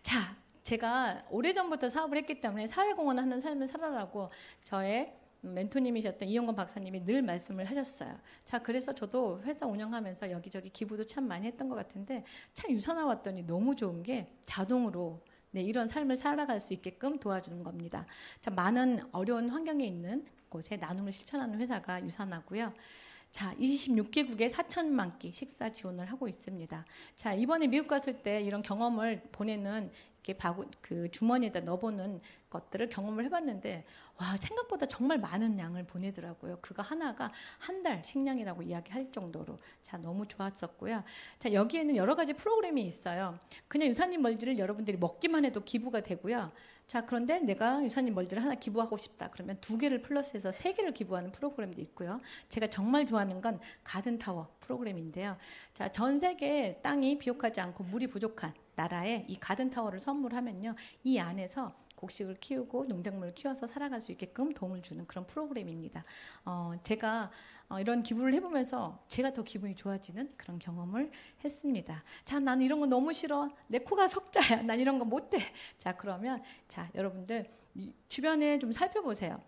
자, 제가 오래전부터 사업을 했기 때문에 사회공헌 하는 삶을 살아라고 저의 멘토님이셨던 이영건 박사님이 늘 말씀을 하셨어요. 자, 그래서 저도 회사 운영하면서 여기저기 기부도 참 많이 했던 것 같은데, 참 유산화 왔더니 너무 좋은 게 자동으로 이런 삶을 살아갈 수 있게끔 도와주는 겁니다. 자, 많은 어려운 환경에 있는 곳에 나눔을 실천하는 회사가 유산화고요. 자, 26개국에 4천만 끼 식사 지원을 하고 있습니다. 자, 이번에 미국 갔을 때 이런 경험을 보내는, 그 주머니에다 넣어보는 것들을 경험을 해봤는데, 와, 생각보다 정말 많은 양을 보내더라고요. 그거 하나가 한 달 식량이라고 이야기할 정도로. 자, 너무 좋았었고요. 자, 여기에는 여러 가지 프로그램이 있어요. 그냥 유산균 멀지를 여러분들이 먹기만 해도 기부가 되고요. 자, 그런데 내가 유산균 멀지를 하나 기부하고 싶다 그러면 2개를 플러스해서 3개를 기부하는 프로그램도 있고요. 제가 정말 좋아하는 건 가든타워 프로그램인데요. 자, 전 세계 땅이 비옥하지 않고 물이 부족한 나라에 이 가든타워를 선물하면요, 이 안에서 곡식을 키우고 농작물을 키워서 살아갈 수 있게끔 도움을 주는 그런 프로그램입니다. 제가 이런 기부를 해보면서 제가 더 기분이 좋아지는 그런 경험을 했습니다. 자, 나는 이런 거 너무 싫어. 내 코가 석자야. 난 이런 거 못해. 자, 그러면 자, 여러분들 주변에 좀 살펴보세요.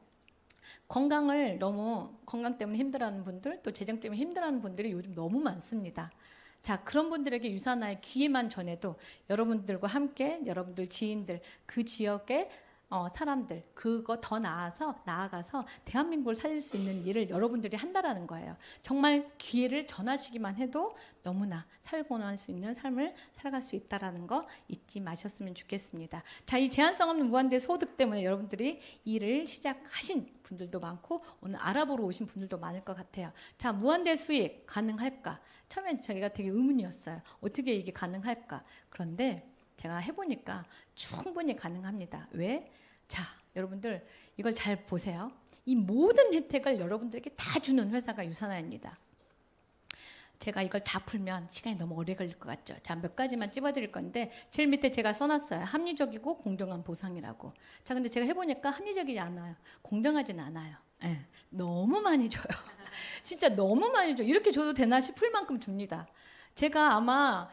건강 때문에 힘들어하는 분들, 또 재정 때문에 힘들어하는 분들이 요즘 너무 많습니다. 자, 그런 분들에게 유산화의 기회만 전해도 여러분들과 함께 여러분들 지인들, 그 지역의 사람들, 그거 더 나아가서 대한민국을 살릴 수 있는 일을 여러분들이 한다라는 거예요. 정말 기회를 전하시기만 해도 너무나 사회공헌할 수 있는 삶을 살아갈 수 있다라는 거 잊지 마셨으면 좋겠습니다. 자, 이 제한성 없는 무한대 소득 때문에 여러분들이 일을 시작하신 분들도 많고 오늘 알아보러 오신 분들도 많을 것 같아요. 자, 무한대 수익 가능할까? 처음엔 저희가 되게 의문이었어요. 어떻게 이게 가능할까? 그런데 제가 해보니까 충분히 가능합니다. 왜? 자, 여러분들 이걸 잘 보세요. 이 모든 혜택을 여러분들에게 다 주는 회사가 유산화입니다. 제가 이걸 다 풀면 시간이 너무 오래 걸릴 것 같죠. 자, 몇 가지만 찝어드릴 건데, 제일 밑에 제가 써놨어요. 합리적이고 공정한 보상이라고. 자, 근데 제가 해보니까 합리적이지 않아요. 공정하진 않아요. 네, 너무 많이 줘요. 진짜 너무 많이 줘요. 이렇게 줘도 되나 싶을 만큼 줍니다. 제가 아마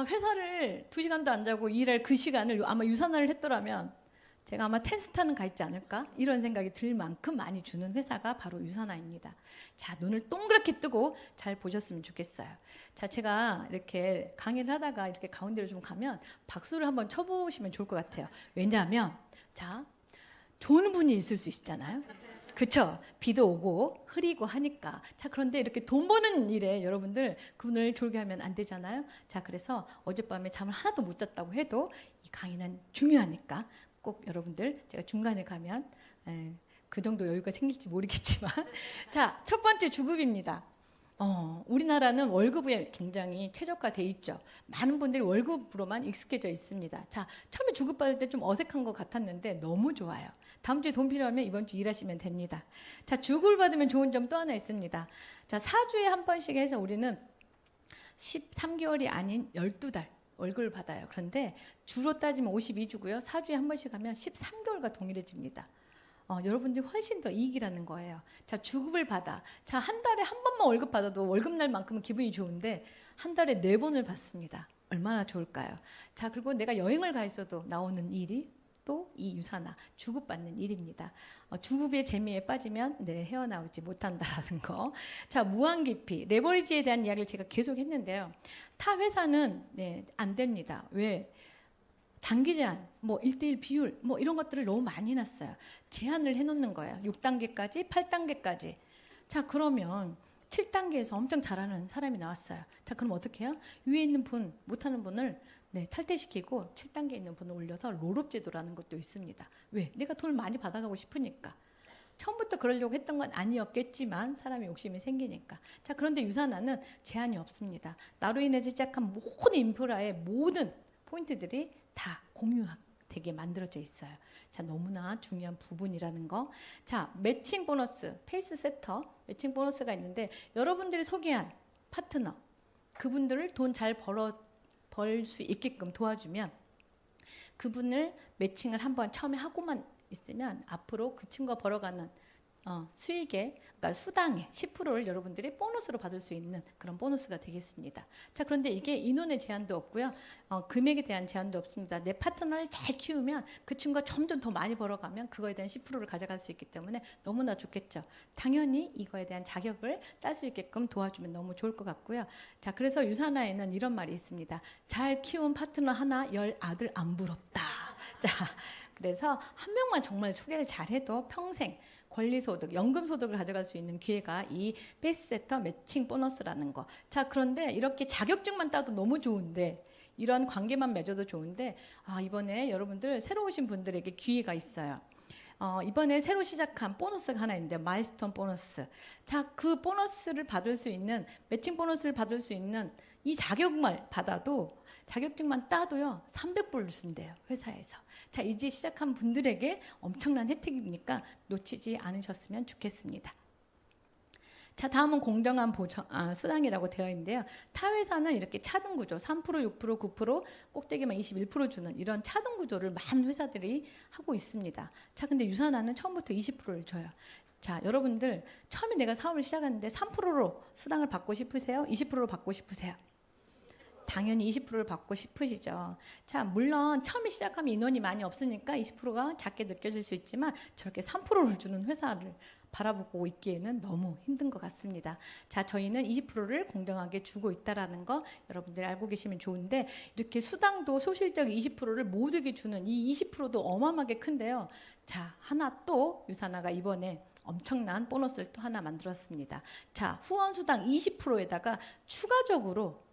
회사를 2시간도 안 자고 일할 그 시간을 아마 유산화를 했더라면 제가 아마 테스트하는 가 있지 않을까? 이런 생각이 들 만큼 많이 주는 회사가 바로 유산화입니다. 자, 눈을 동그랗게 뜨고 잘 보셨으면 좋겠어요. 자, 제가 이렇게 강의를 하다가 이렇게 가운데로 좀 가면 박수를 한번 쳐보시면 좋을 것 같아요. 왜냐하면 자, 좋은 분이 있을 수 있잖아요. 그렇죠? 비도 오고 흐리고 하니까. 자, 그런데 이렇게 돈 버는 일에 여러분들 그분을 졸게 하면 안 되잖아요. 자, 그래서 어젯밤에 잠을 하나도 못 잤다고 해도 이 강의는 중요하니까 꼭 여러분들, 제가 중간에 가면 그 정도 여유가 생길지 모르겠지만 자, 첫 번째 주급입니다. 우리나라는 월급에 굉장히 최저가돼 있죠. 많은 분들이 월급으로만 익숙해져 있습니다. 자, 처음에 주급받을 때 좀 어색한 것 같았는데 너무 좋아요. 다음 주에 돈 필요하면 이번 주 일하시면 됩니다. 자, 주급을 받으면 좋은 점 또 하나 있습니다. 자, 4주에 한 번씩 해서 우리는 13개월이 아닌 12달 월급을 받아요. 그런데 주로 따지면 52주고요. 4주에 한 번씩 하면 13개월과 동일해집니다. 여러분들이 훨씬 더 이익이라는 거예요. 자, 주급을 받아. 자, 한 달에 한 번만 월급 받아도 월급날만큼은 기분이 좋은데 한 달에 4번을 받습니다. 얼마나 좋을까요? 자, 그리고 내가 여행을 가 있어도 나오는 일이 또 이 유산화, 주급받는 일입니다. 주급의 재미에 빠지면 헤어나오지 못한다라는 거. 자, 무한기피, 레버리지에 대한 이야기를 제가 계속 했는데요. 타 회사는 안 됩니다. 왜? 단기 제한, 1대1 비율, 이런 것들을 너무 많이 놨어요. 제한을 해놓는 거예요. 6단계까지, 8단계까지. 자, 그러면 7단계에서 엄청 잘하는 사람이 나왔어요. 자, 그럼 어떻게 해요? 위에 있는 분, 못하는 분을 탈퇴시키고 7단계에 있는 분을 올려서 롤업 제도라는 것도 있습니다. 왜? 내가 돈을 많이 받아가고 싶으니까. 처음부터 그러려고 했던 건 아니었겠지만 사람이 욕심이 생기니까. 자, 그런데 유산화는 제한이 없습니다. 나로 인해서 시작한 모든 인프라의 모든 포인트들이 다 공유되게 만들어져 있어요. 자, 너무나 중요한 부분이라는 거. 자, 매칭 보너스, 페이스 세터 매칭 보너스가 있는데 여러분들이 소개한 파트너, 그분들을 돈 잘 벌 수 있게끔 도와주면 그분을 매칭을 한번 처음에 하고만 있으면 앞으로 그 친구가 벌어가는 수익의, 그러니까 수당의 10%를 여러분들이 보너스로 받을 수 있는 그런 보너스가 되겠습니다. 자, 그런데 이게 인원의 제한도 없고요. 금액에 대한 제한도 없습니다. 내 파트너를 잘 키우면 그 친구가 점점 더 많이 벌어가면 그거에 대한 10%를 가져갈 수 있기 때문에 너무나 좋겠죠. 당연히 이거에 대한 자격을 딸 수 있게끔 도와주면 너무 좋을 것 같고요. 자, 그래서 유산화에는 이런 말이 있습니다. 잘 키운 파트너 하나, 10 아들 안 부럽다. 자, 그래서 한 명만 정말 소개를 잘해도 평생 권리소득, 연금소득을 가져갈 수 있는 기회가 이 페이스세터 매칭 보너스라는 거. 자, 그런데 이렇게 자격증만 따도 너무 좋은데, 이런 관계만 맺어도 좋은데, 이번에 여러분들 새로 오신 분들에게 기회가 있어요. 이번에 새로 시작한 보너스가 하나 있는데 마일스톤 보너스. 자, 그 보너스를 받을 수 있는, 매칭 보너스를 받을 수 있는 이 자격만 받아도, 자격증만 따도요 300불을 준대요, 회사에서. 자, 이제 시작한 분들에게 엄청난 혜택이니까 놓치지 않으셨으면 좋겠습니다. 자, 다음은 공정한 수당이라고 되어 있는데요. 타 회사는 이렇게 차등 구조, 3%, 6%, 9%, 꼭대기만 21% 주는 이런 차등 구조를 많은 회사들이 하고 있습니다. 자, 근데 유산화는 처음부터 20%를 줘요. 자, 여러분들 처음에 내가 사업을 시작하는데 3%로 수당을 받고 싶으세요? 20%로 받고 싶으세요? 당연히 20%를 받고 싶으시죠. 자, 물론 처음에 시작하면 인원이 많이 없으니까 20%가 작게 느껴질 수 있지만 저렇게 3%를 주는 회사를 바라보고 있기에는 너무 힘든 것 같습니다. 자, 저희는 20%를 공정하게 주고 있다라는 거 여러분들이 알고 계시면 좋은데, 이렇게 수당도 소실적 20%를 모두에게 주는 이 20%도 어마어마하게 큰데요. 자, 하나 또 유산화가 이번에 엄청난 보너스를 또 하나 만들었습니다. 자, 후원 수당 20%에다가 추가적으로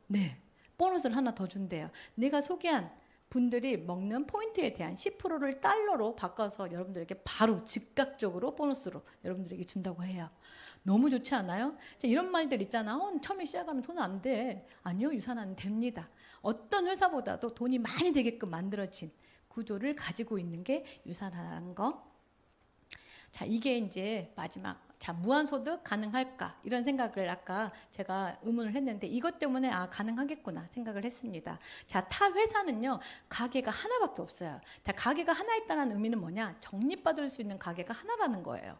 보너스를 하나 더 준대요. 내가 소개한 분들이 먹는 포인트에 대한 10%를 달러로 바꿔서 여러분들에게 바로 즉각적으로 보너스로 여러분들에게 준다고 해요. 너무 좋지 않아요? 이런 말들 있잖아. 처음에 시작하면 돈 안 돼. 아니요, 유산화는 됩니다. 어떤 회사보다도 돈이 많이 되게끔 만들어진 구조를 가지고 있는 게 유산화라는 거. 자, 이게 이제 마지막. 자, 무한소득 가능할까? 이런 생각을 아까 제가 의문을 했는데 이것 때문에 가능하겠구나 생각을 했습니다. 자, 타 회사는요, 가게가 하나밖에 없어요. 자, 가게가 하나 있다는 의미는 뭐냐? 적립받을 수 있는 가게가 하나라는 거예요.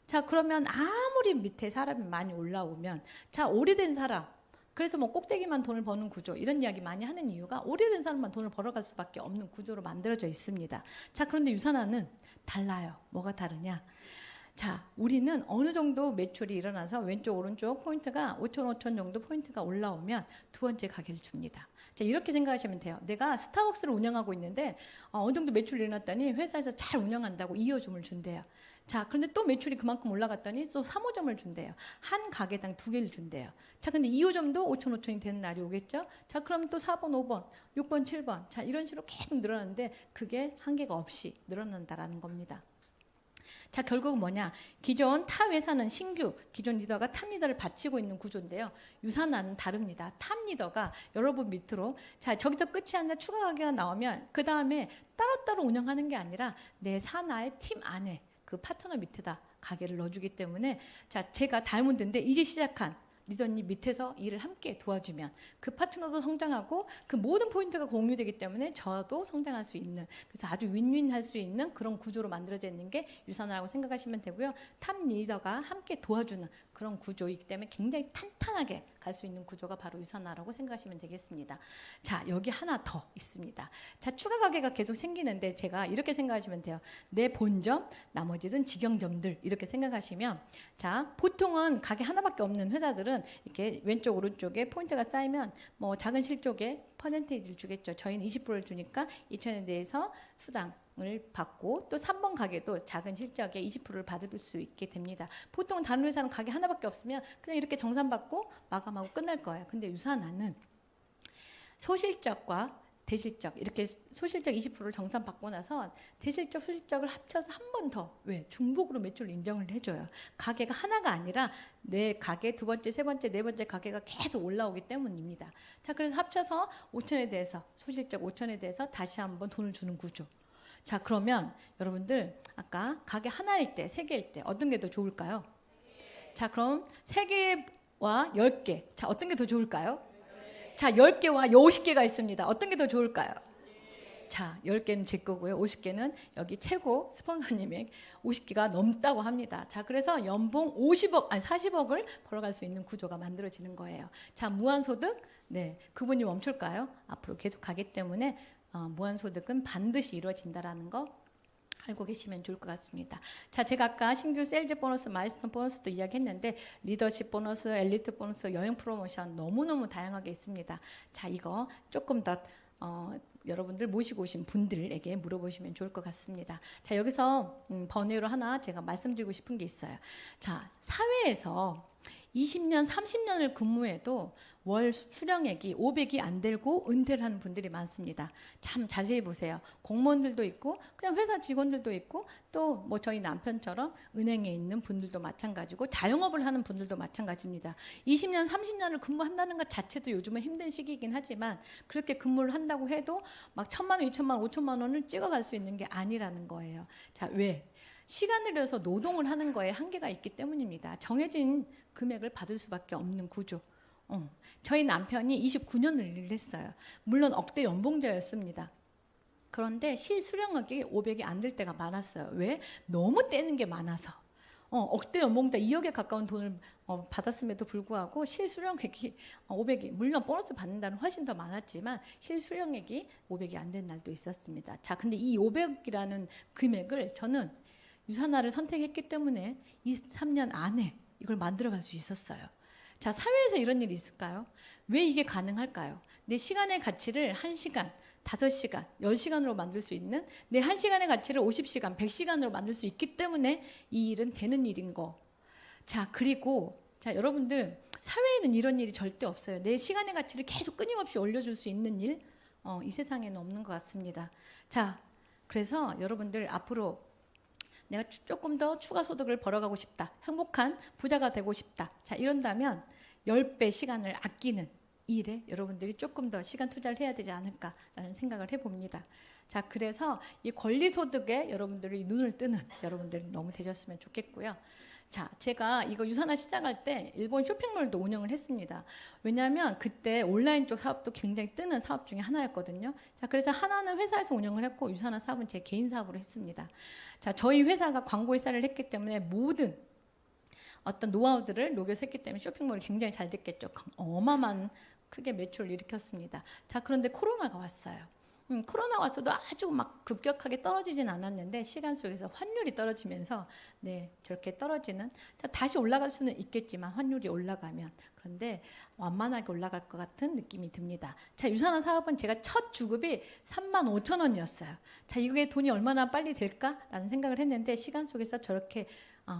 자, 그러면 아무리 밑에 사람이 많이 올라오면, 자, 오래된 사람, 그래서 꼭대기만 돈을 버는 구조, 이런 이야기 많이 하는 이유가 오래된 사람만 돈을 벌어갈 수밖에 없는 구조로 만들어져 있습니다. 자, 그런데 유산화는 달라요. 뭐가 다르냐? 자, 우리는 어느 정도 매출이 일어나서 왼쪽 오른쪽 포인트가 5천 정도 포인트가 올라오면 두 번째 가게를 줍니다. 자, 이렇게 생각하시면 돼요. 내가 스타벅스를 운영하고 있는데 어느 정도 매출이 일어났더니 회사에서 잘 운영한다고 2호점을 준대요. 자, 그런데 또 매출이 그만큼 올라갔더니 또 3호점을 준대요. 한 가게당 2개를 준대요. 자, 근데 2호점도 5,000이 되는 날이 오겠죠? 자, 그럼 또 4번, 5번, 6번, 7번. 자, 이런 식으로 계속 늘어나는데 그게 한계가 없이 늘어난다라는 겁니다. 자, 결국은 뭐냐? 기존 타 회사는 신규 기존 리더가 탑 리더를 바치고 있는 구조인데요. 유산화는 다릅니다. 탑 리더가 여러분 밑으로, 자, 저기서 끝이 아니라 추가 가게가 나오면 그 다음에 따로따로 운영하는 게 아니라 내 산하의 팀 안에 그 파트너 밑에다 가게를 넣어주기 때문에, 자, 제가 다이아몬드인데 이제 시작한 리더님 밑에서 일을 함께 도와주면 그 파트너도 성장하고 그 모든 포인트가 공유되기 때문에 저도 성장할 수 있는, 그래서 아주 윈윈할 수 있는 그런 구조로 만들어져 있는 게 유산화라고 생각하시면 되고요. 탑 리더가 함께 도와주는 그런 구조이기 때문에 굉장히 탄탄하게 갈 수 있는 구조가 바로 유산화라고 생각하시면 되겠습니다. 자, 여기 하나 더 있습니다. 자, 추가 가게가 계속 생기는데 제가 이렇게 생각하시면 돼요. 내 본점, 나머지는 직영점들 이렇게 생각하시면, 자, 보통은 가게 하나밖에 없는 회사들은 이렇게 왼쪽 오른쪽에 포인트가 쌓이면 뭐 작은 실적에 퍼센테이지를 주겠죠. 저희는 20%를 주니까 2천에 대해서 수당을 받고, 또 3번 가게도 작은 실적에 20%를 받을 수 있게 됩니다. 보통 다른 회사는 가게 하나밖에 없으면 그냥 이렇게 정산받고 마감하고 끝날 거예요. 근데 유산화는 소실적과 대실적, 이렇게 소실적 20%를 정산받고 나서 대실적, 소실적을 합쳐서 한 번 더, 왜? 중복으로 매출을 인정을 해줘요. 가게가 하나가 아니라 내 가게 두 번째, 세 번째, 네 번째 가게가 계속 올라오기 때문입니다. 자, 그래서 합쳐서 5천에 대해서, 소실적 5천에 대해서 다시 한번 돈을 주는 구조. 자, 그러면 여러분들 아까 가게 하나일 때, 세 개일 때 어떤 게 더 좋을까요? 자, 그럼 3개와 10개. 자, 어떤 게 더 좋을까요? 자, 10개와 50개가 있습니다. 어떤 게 더 좋을까요? 자, 10개는 제 거고요. 50개는 여기 최고 스폰서님의 50개가 넘다고 합니다. 자, 그래서 연봉 50억, 아니 40억을 벌어갈 수 있는 구조가 만들어지는 거예요. 자, 무한소득, 네, 그분이 멈출까요? 앞으로 계속 가기 때문에 무한소득은 반드시 이루어진다라는 거 알고 계시면 좋을 것 같습니다. 자, 제가 아까 신규 세일즈 보너스, 마일스톤 보너스도 이야기했는데 리더십 보너스, 엘리트 보너스, 여행 프로모션 너무너무 다양하게 있습니다. 자, 이거 조금 더 여러분들 모시고 오신 분들에게 물어보시면 좋을 것 같습니다. 자, 여기서 번외로 하나 제가 말씀드리고 싶은 게 있어요. 자, 사회에서 20년, 30년을 근무해도 월 수령액이 500이 안 되고 은퇴를 하는 분들이 많습니다. 참 자세히 보세요. 공무원들도 있고 그냥 회사 직원들도 있고 또 뭐 저희 남편처럼 은행에 있는 분들도 마찬가지고 자영업을 하는 분들도 마찬가지입니다. 20년, 30년을 근무한다는 것 자체도 요즘은 힘든 시기이긴 하지만 그렇게 근무를 한다고 해도 막 1,000만 원, 2,000만 원, 5,000만 원을 찍어갈 수 있는 게 아니라는 거예요. 자, 왜? 시간을 들여서 노동을 하는 거에 한계가 있기 때문입니다. 정해진 금액을 받을 수밖에 없는 구조. 저희 남편이 29년을 일을 했어요. 물론 억대 연봉자였습니다. 그런데 실수령액이 500이 안 될 때가 많았어요. 왜? 너무 떼는 게 많아서. 억대 연봉자 2억에 가까운 돈을 받았음에도 불구하고 실수령액이 500이, 물론 보너스 받는 날은 훨씬 더 많았지만 실수령액이 500이 안 된 날도 있었습니다. 자, 근데 이 500이라는 금액을 저는 유산화를 선택했기 때문에 23년 안에 이걸 만들어갈 수 있었어요. 자, 사회에서 이런 일이 있을까요? 왜 이게 가능할까요? 내 시간의 가치를 1시간, 5시간, 10시간으로 만들 수 있는, 내 1시간의 가치를 50시간, 100시간으로 만들 수 있기 때문에 이 일은 되는 일인 거. 자, 그리고 자, 여러분들 사회에는 이런 일이 절대 없어요. 내 시간의 가치를 계속 끊임없이 올려줄 수 있는 일, 이 세상에는 없는 것 같습니다. 자, 그래서 여러분들 앞으로 내가 조금 더 추가 소득을 벌어가고 싶다. 행복한 부자가 되고 싶다. 자, 이런다면 10배 시간을 아끼는 일에 여러분들이 조금 더 시간 투자를 해야 되지 않을까라는 생각을 해봅니다. 자, 그래서 이 권리소득에 여러분들이 눈을 뜨는 여러분들이 너무 되셨으면 좋겠고요. 자, 제가 이거 유산화 시작할 때 일본 쇼핑몰도 운영을 했습니다. 왜냐하면 그때 온라인 쪽 사업도 굉장히 뜨는 사업 중에 하나였거든요. 자, 그래서 하나는 회사에서 운영을 했고 유산화 사업은 제 개인 사업으로 했습니다. 자, 저희 회사가 광고 회사를 했기 때문에 모든 어떤 노하우들을 녹여서 했기 때문에 쇼핑몰이 굉장히 잘 됐겠죠. 어마어마한 크게 매출을 일으켰습니다. 자, 그런데 코로나가 왔어요. 코로나가 왔어도 아주 막 급격하게 떨어지진 않았는데 시간 속에서 환율이 떨어지면서 네, 저렇게 떨어지는, 자, 다시 올라갈 수는 있겠지만 환율이 올라가면, 그런데 완만하게 올라갈 것 같은 느낌이 듭니다. 자, 유산화 사업은 제가 첫 주급이 35,000원이었어요. 자, 이게 돈이 얼마나 빨리 될까라는 생각을 했는데 시간 속에서 저렇게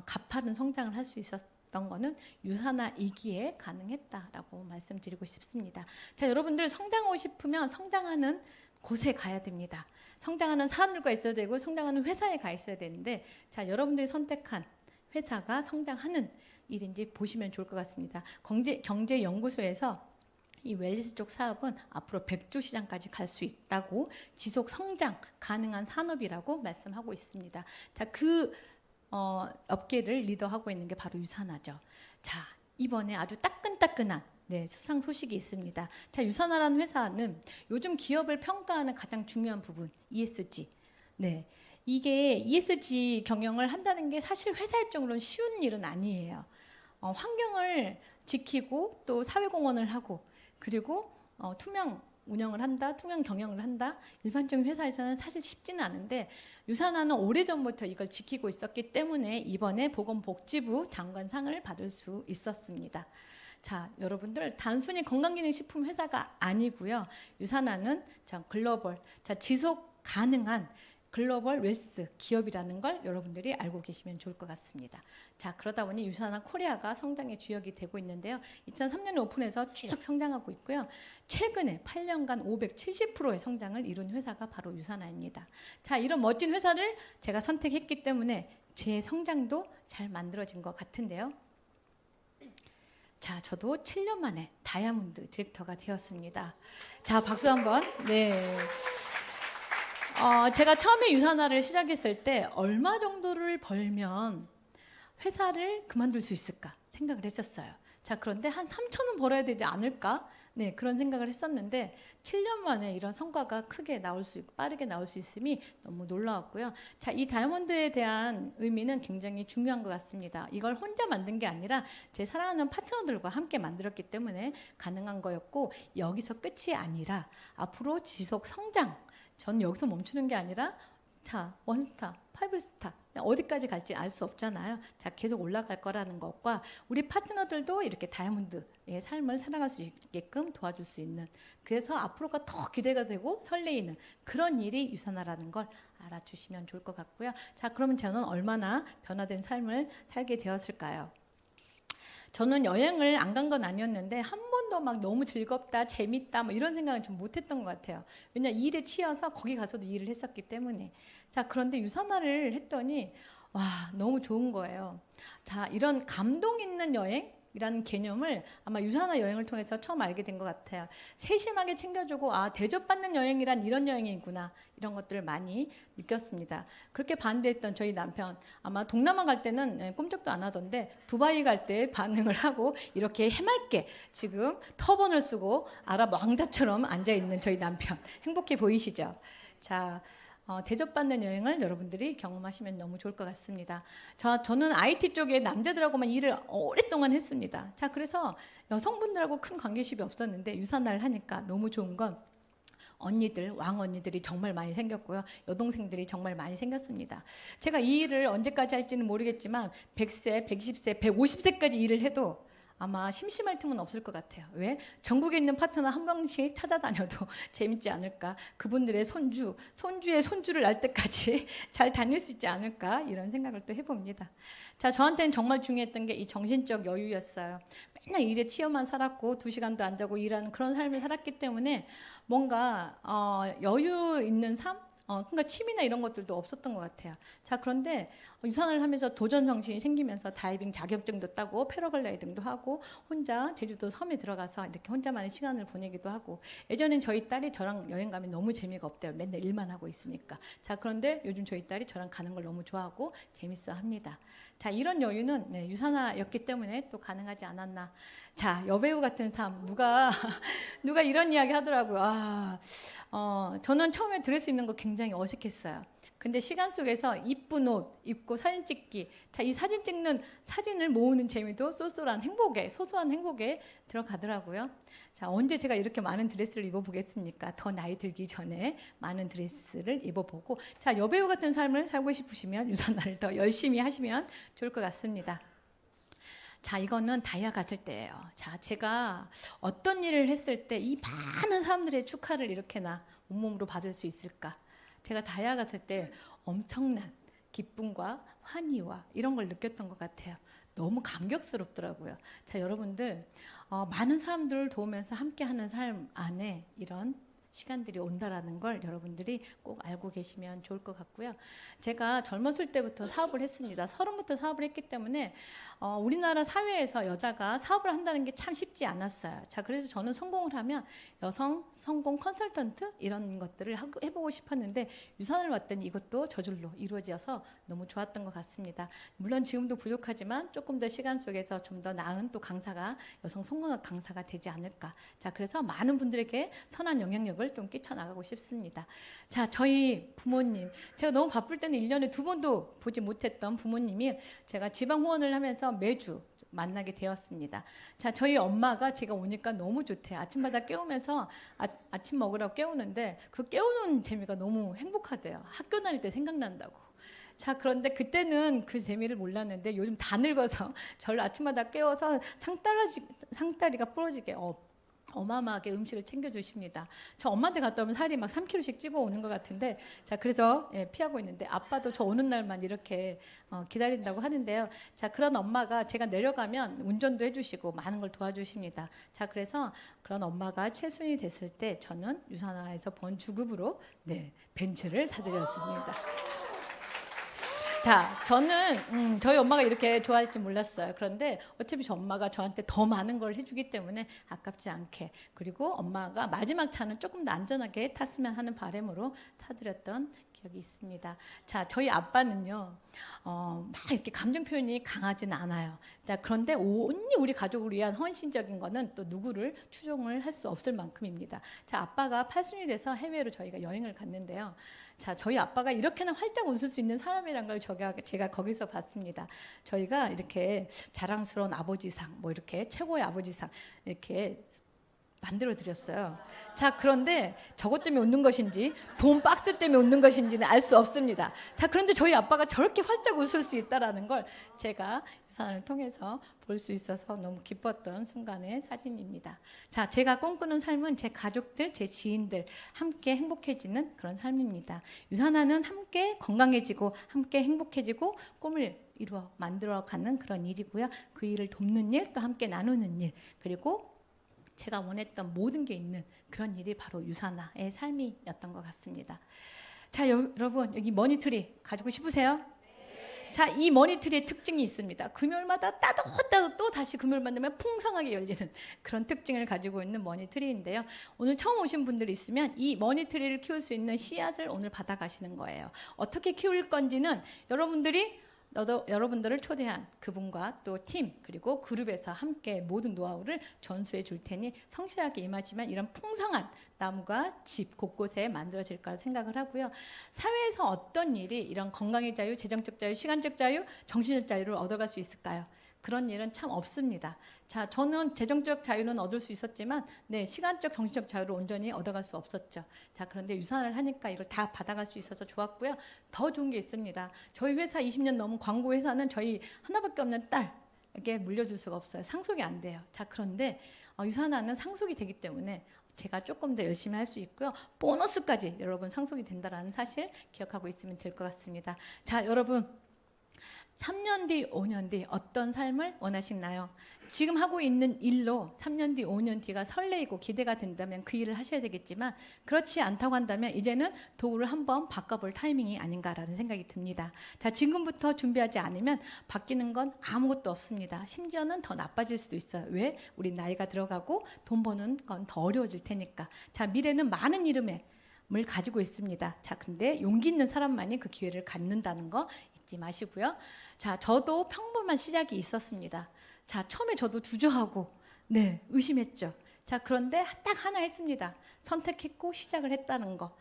가파른 성장을 할 수 있었던 거는 유산화이기에 가능했다라고 말씀드리고 싶습니다. 자, 여러분들 성장하고 싶으면 성장하는 곳에 가야 됩니다. 성장하는 사람들과 있어야 되고 성장하는 회사에 가 있어야 되는데 자, 여러분들이 선택한 회사가 성장하는 일인지 보시면 좋을 것 같습니다. 경제연구소에서 이 웰니스 쪽 사업은 앞으로 100조 시장까지 갈 수 있다고 지속 성장 가능한 산업이라고 말씀하고 있습니다. 자, 그 업계를 리더하고 있는 게 바로 유산화죠. 자, 이번에 아주 따끈따끈한 수상 소식이 있습니다. 자, 유산화라는 회사는 요즘 기업을 평가하는 가장 중요한 부분 ESG. 네, 이게 ESG 경영을 한다는 게 사실 회사 입장으로는 쉬운 일은 아니에요. 환경을 지키고 또 사회공헌을 하고 그리고 투명 운영을 한다, 투명 경영을 한다. 일반적인 회사에서는 사실 쉽지는 않은데 유산화는 오래전부터 이걸 지키고 있었기 때문에 이번에 보건복지부 장관상을 받을 수 있었습니다. 자, 여러분들 단순히 건강기능식품 회사가 아니고요. 유산화는 글로벌, 지속 가능한 글로벌 웰스 기업이라는 걸 여러분들이 알고 계시면 좋을 것 같습니다. 자, 그러다 보니 유산화 코리아가 성장의 주역이 되고 있는데요. 2003년에 오픈해서 쭉 성장하고 있고요. 최근에 8년간 570%의 성장을 이룬 회사가 바로 유산화입니다. 자, 이런 멋진 회사를 제가 선택했기 때문에 제 성장도 잘 만들어진 것 같은데요. 자, 저도 7년 만에 다이아몬드 디렉터가 되었습니다. 자, 박수 한번. 네. 제가 처음에 유산화를 시작했을 때 얼마 정도를 벌면 회사를 그만둘 수 있을까 생각을 했었어요. 자, 그런데 한 3천은 벌어야 되지 않을까? 네, 그런 생각을 했었는데 7년 만에 이런 성과가 빠르게 나올 수 있음이 너무 놀라웠고요. 자, 이 다이아몬드에 대한 의미는 굉장히 중요한 것 같습니다. 이걸 혼자 만든 게 아니라 제 사랑하는 파트너들과 함께 만들었기 때문에 가능한 거였고 여기서 끝이 아니라 앞으로 지속 성장 전 여기서 멈추는 게 아니라 자, 1스타, 5스타 어디까지 갈지 알 수 없잖아요. 자, 계속 올라갈 거라는 것과 우리 파트너들도 이렇게 다이아몬드의 삶을 살아갈 수 있게끔 도와줄 수 있는 그래서 앞으로가 더 기대가 되고 설레이는 그런 일이 유산화라는 걸 알아주시면 좋을 것 같고요. 자, 그러면 저는 얼마나 변화된 삶을 살게 되었을까요? 저는 여행을 안 간 건 아니었는데 한 번도 막 너무 즐겁다, 재밌다 뭐 이런 생각을 좀 못했던 것 같아요. 왜냐하면 일에 치여서 거기 가서도 일을 했었기 때문에. 자, 그런데 유산화를 했더니 와, 너무 좋은 거예요. 자, 이런 감동 있는 여행이라는 개념을 아마 유산화 여행을 통해서 처음 알게 된 것 같아요. 세심하게 챙겨주고 아, 대접받는 여행이란 이런 여행이구나 이런 것들을 많이 느꼈습니다. 그렇게 반대했던 저희 남편 아마 동남아 갈 때는 꿈쩍도 안 하던데 두바이 갈 때 반응을 하고 이렇게 해맑게 지금 터번을 쓰고 아랍 왕자처럼 앉아있는 저희 남편 행복해 보이시죠? 자, 대접받는 여행을 여러분들이 경험하시면 너무 좋을 것 같습니다. 저는 IT 쪽에 남자들하고만 일을 오랫동안 했습니다. 자, 그래서 여성분들하고 큰 관계심이 없었는데 유산화를 하니까 너무 좋은 건 언니들, 왕언니들이 정말 많이 생겼고요. 여동생들이 정말 많이 생겼습니다. 제가 이 일을 언제까지 할지는 모르겠지만 100세, 120세, 150세까지 일을 해도 아마 심심할 틈은 없을 것 같아요. 왜? 전국에 있는 파트너 한 명씩 찾아다녀도 재밌지 않을까? 그분들의 손주의 손주를 날 때까지 잘 다닐 수 있지 않을까? 이런 생각을 또 해봅니다. 자, 저한테는 정말 중요했던 게 이 정신적 여유였어요. 맨날 일에 치여만 살았고 2시간도 안 자고 일하는 그런 삶을 살았기 때문에 뭔가 여유 있는 삶? 그러니까 취미나 이런 것들도 없었던 것 같아요. 자, 그런데 유산을 하면서 도전 정신이 생기면서 다이빙 자격증도 따고 패러글라이딩도 하고 혼자 제주도 섬에 들어가서 이렇게 혼자만의 시간을 보내기도 하고 예전엔 저희 딸이 저랑 여행 가면 너무 재미가 없대요. 맨날 일만 하고 있으니까. 자, 그런데 요즘 저희 딸이 저랑 가는 걸 너무 좋아하고 재밌어 합니다. 자, 이런 여유는 유산화였기 때문에 또 가능하지 않았나. 자, 여배우 같은 삶 누가 이런 이야기 하더라고요. 저는 처음에 드레스 입는 거 굉장히 어색했어요. 근데 시간 속에서 이쁜 옷 입고 사진 찍기, 자, 이 사진 찍는 사진을 모으는 재미도 소소한 행복에 들어가더라고요. 자, 언제 제가 이렇게 많은 드레스를 입어보겠습니까? 더 나이 들기 전에 많은 드레스를 입어보고, 자, 여배우 같은 삶을 살고 싶으시면 유산화를 더 열심히 하시면 좋을 것 같습니다. 자, 이거는 다이아 갔을 때예요. 자, 제가 어떤 일을 했을 때 이 많은 사람들의 축하를 이렇게나 온몸으로 받을 수 있을까? 제가 다이아 갔을 때 엄청난 기쁨과 환희와 이런 걸 느꼈던 것 같아요. 너무 감격스럽더라고요. 자, 여러분들 많은 사람들을 도우면서 함께하는 삶 안에 이런 시간들이 온다라는 걸 여러분들이 꼭 알고 계시면 좋을 것 같고요. 제가 젊었을 때부터 사업을 했습니다. 30부터 사업을 했기 때문에 우리나라 사회에서 여자가 사업을 한다는 게 참 쉽지 않았어요. 자, 그래서 저는 성공을 하면 여성 성공 컨설턴트 이런 것들을 해보고 싶었는데 유산을 왔더니 이것도 저절로 이루어져서 너무 좋았던 것 같습니다. 물론 지금도 부족하지만 조금 더 시간 속에서 좀 더 나은 또 강사가 여성 성공학 강사가 되지 않을까. 자, 그래서 많은 분들에게 선한 영향력을 좀 끼쳐나가고 싶습니다. 자, 저희 부모님, 제가 너무 바쁠 때는 1년에 2번도 보지 못했던 부모님이 제가 지방 후원을 하면서 매주 만나게 되었습니다. 자, 저희 엄마가 제가 오니까 너무 좋대요. 아침마다 깨우면서 아침 먹으라고 깨우는데 그 깨우는 재미가 너무 행복하대요. 학교 다닐 때 생각난다고. 자, 그런데 그때는 그 재미를 몰랐는데 요즘 다 늙어서 저를 아침마다 깨워서 상다리가 부러지게 어마어마하게 음식을 챙겨주십니다. 저 엄마한테 갔다 오면 살이 막 3kg씩 찌고 오는 것 같은데, 자, 그래서 피하고 있는데 아빠도 저 오는 날만 이렇게 기다린다고 하는데요. 자, 그런 엄마가 제가 내려가면 운전도 해주시고 많은 걸 도와주십니다. 자, 그래서 그런 엄마가 칠순이 됐을 때 저는 유산화에서 번 주급으로 벤츠를 사드렸습니다. 자, 저는 저희 엄마가 이렇게 좋아할 줄 몰랐어요. 그런데 어차피 저 엄마가 저한테 더 많은 걸 해주기 때문에 아깝지 않게, 그리고 엄마가 마지막 차는 조금 더 안전하게 탔으면 하는 바람으로 타드렸던 기억이 있습니다. 자, 저희 아빠는요, 막 이렇게 감정 표현이 강하진 않아요. 자, 그런데 온리 우리 가족을 위한 헌신적인 거는 또 누구를 추종을 할 수 없을 만큼입니다. 자, 아빠가 8순이 돼서 해외로 저희가 여행을 갔는데요. 자, 저희 아빠가 이렇게나 활짝 웃을 수 있는 사람이란 걸 제가 거기서 봤습니다. 저희가 이렇게 자랑스러운 아버지상, 뭐 이렇게 최고의 아버지상 이렇게 만들어 드렸어요. 자, 그런데 저것 때문에 웃는 것인지 돈 박스 때문에 웃는 것인지는 알 수 없습니다. 자, 그런데 저희 아빠가 저렇게 활짝 웃을 수 있다라는 걸 제가 유산을 통해서 볼 수 있어서 너무 기뻤던 순간의 사진입니다. 자, 제가 꿈꾸는 삶은 제 가족들, 제 지인들 함께 행복해지는 그런 삶입니다. 유산화는 함께 건강해지고 함께 행복해지고 꿈을 만들어가는 그런 일이고요. 그 일을 돕는 일, 또 함께 나누는 일, 그리고 제가 원했던 모든 게 있는 그런 일이 바로 유산화의 삶이었던 것 같습니다. 자, 여러분 여기 머니트리 가지고 싶으세요? 네. 자, 이 머니트리의 특징이 있습니다. 금요일마다 따도 또 다시 금요일만 되면 풍성하게 열리는 그런 특징을 가지고 있는 머니트리인데요. 오늘 처음 오신 분들이 있으면 이 머니트리를 키울 수 있는 씨앗을 오늘 받아가시는 거예요. 어떻게 키울 건지는 여러분들을 초대한 그분과 또 팀 그리고 그룹에서 함께 모든 노하우를 전수해 줄 테니 성실하게 임하시면 이런 풍성한 나무가 집 곳곳에 만들어질 거라 생각을 하고요. 사회에서 어떤 일이 이런 건강의 자유, 재정적 자유, 시간적 자유, 정신적 자유를 얻어갈 수 있을까요? 그런 일은 참 없습니다. 자, 저는 재정적 자유는 얻을 수 있었지만 시간적, 정신적 자유를 온전히 얻어갈 수 없었죠. 자, 그런데 유산을 하니까 이걸 다 받아갈 수 있어서 좋았고요. 더 좋은 게 있습니다. 저희 회사 20년 넘은 광고 회사는 저희 하나밖에 없는 딸에게 물려줄 수가 없어요. 상속이 안 돼요. 자, 그런데 유산화는 상속이 되기 때문에 제가 조금 더 열심히 할 수 있고요. 보너스까지 여러분 상속이 된다는 사실 기억하고 있으면 될 것 같습니다. 자, 여러분 3년 뒤, 5년 뒤 어떤 삶을 원하시나요? 지금 하고 있는 일로 3년 뒤, 5년 뒤가 설레이고 기대가 된다면 그 일을 하셔야 되겠지만 그렇지 않다고 한다면 이제는 도구를 한번 바꿔볼 타이밍이 아닌가라는 생각이 듭니다. 자, 지금부터 준비하지 않으면 바뀌는 건 아무것도 없습니다. 심지어는 더 나빠질 수도 있어요. 왜? 우리 나이가 들어가고 돈 버는 건 더 어려워질 테니까. 자, 미래는 많은 이름을 가지고 있습니다. 자, 근데 용기 있는 사람만이 그 기회를 갖는다는 거 잊지 마시고요. 자, 저도 평범한 시작이 있었습니다. 자, 처음에 저도 주저하고 의심했죠. 자, 그런데 딱 하나 했습니다. 선택했고 시작을 했다는 거.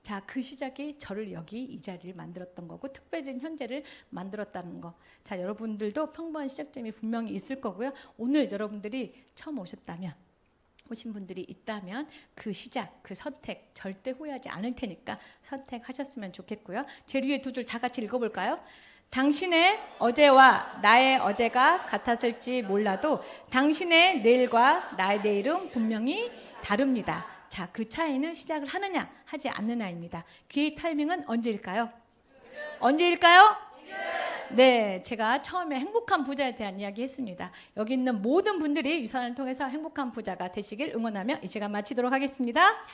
자, 그 시작이 저를 여기 이 자리를 만들었던 거고 특별한 현재를 만들었다는 거. 자, 여러분들도 평범한 시작점이 분명히 있을 거고요. 오늘 여러분들이 처음 오신 분들이 있다면 그 시작, 그 선택 절대 후회하지 않을 테니까 선택하셨으면 좋겠고요. 제 위에 두 줄 다 같이 읽어볼까요? 당신의 어제와 나의 어제가 같았을지 몰라도 당신의 내일과 나의 내일은 분명히 다릅니다. 자, 그 차이는 시작을 하느냐 하지 않느냐입니다. 기회의 타이밍은 언제일까요? 언제일까요? 네, 제가 처음에 행복한 부자에 대한 이야기 했습니다. 여기 있는 모든 분들이 유산을 통해서 행복한 부자가 되시길 응원하며 이 시간 마치도록 하겠습니다.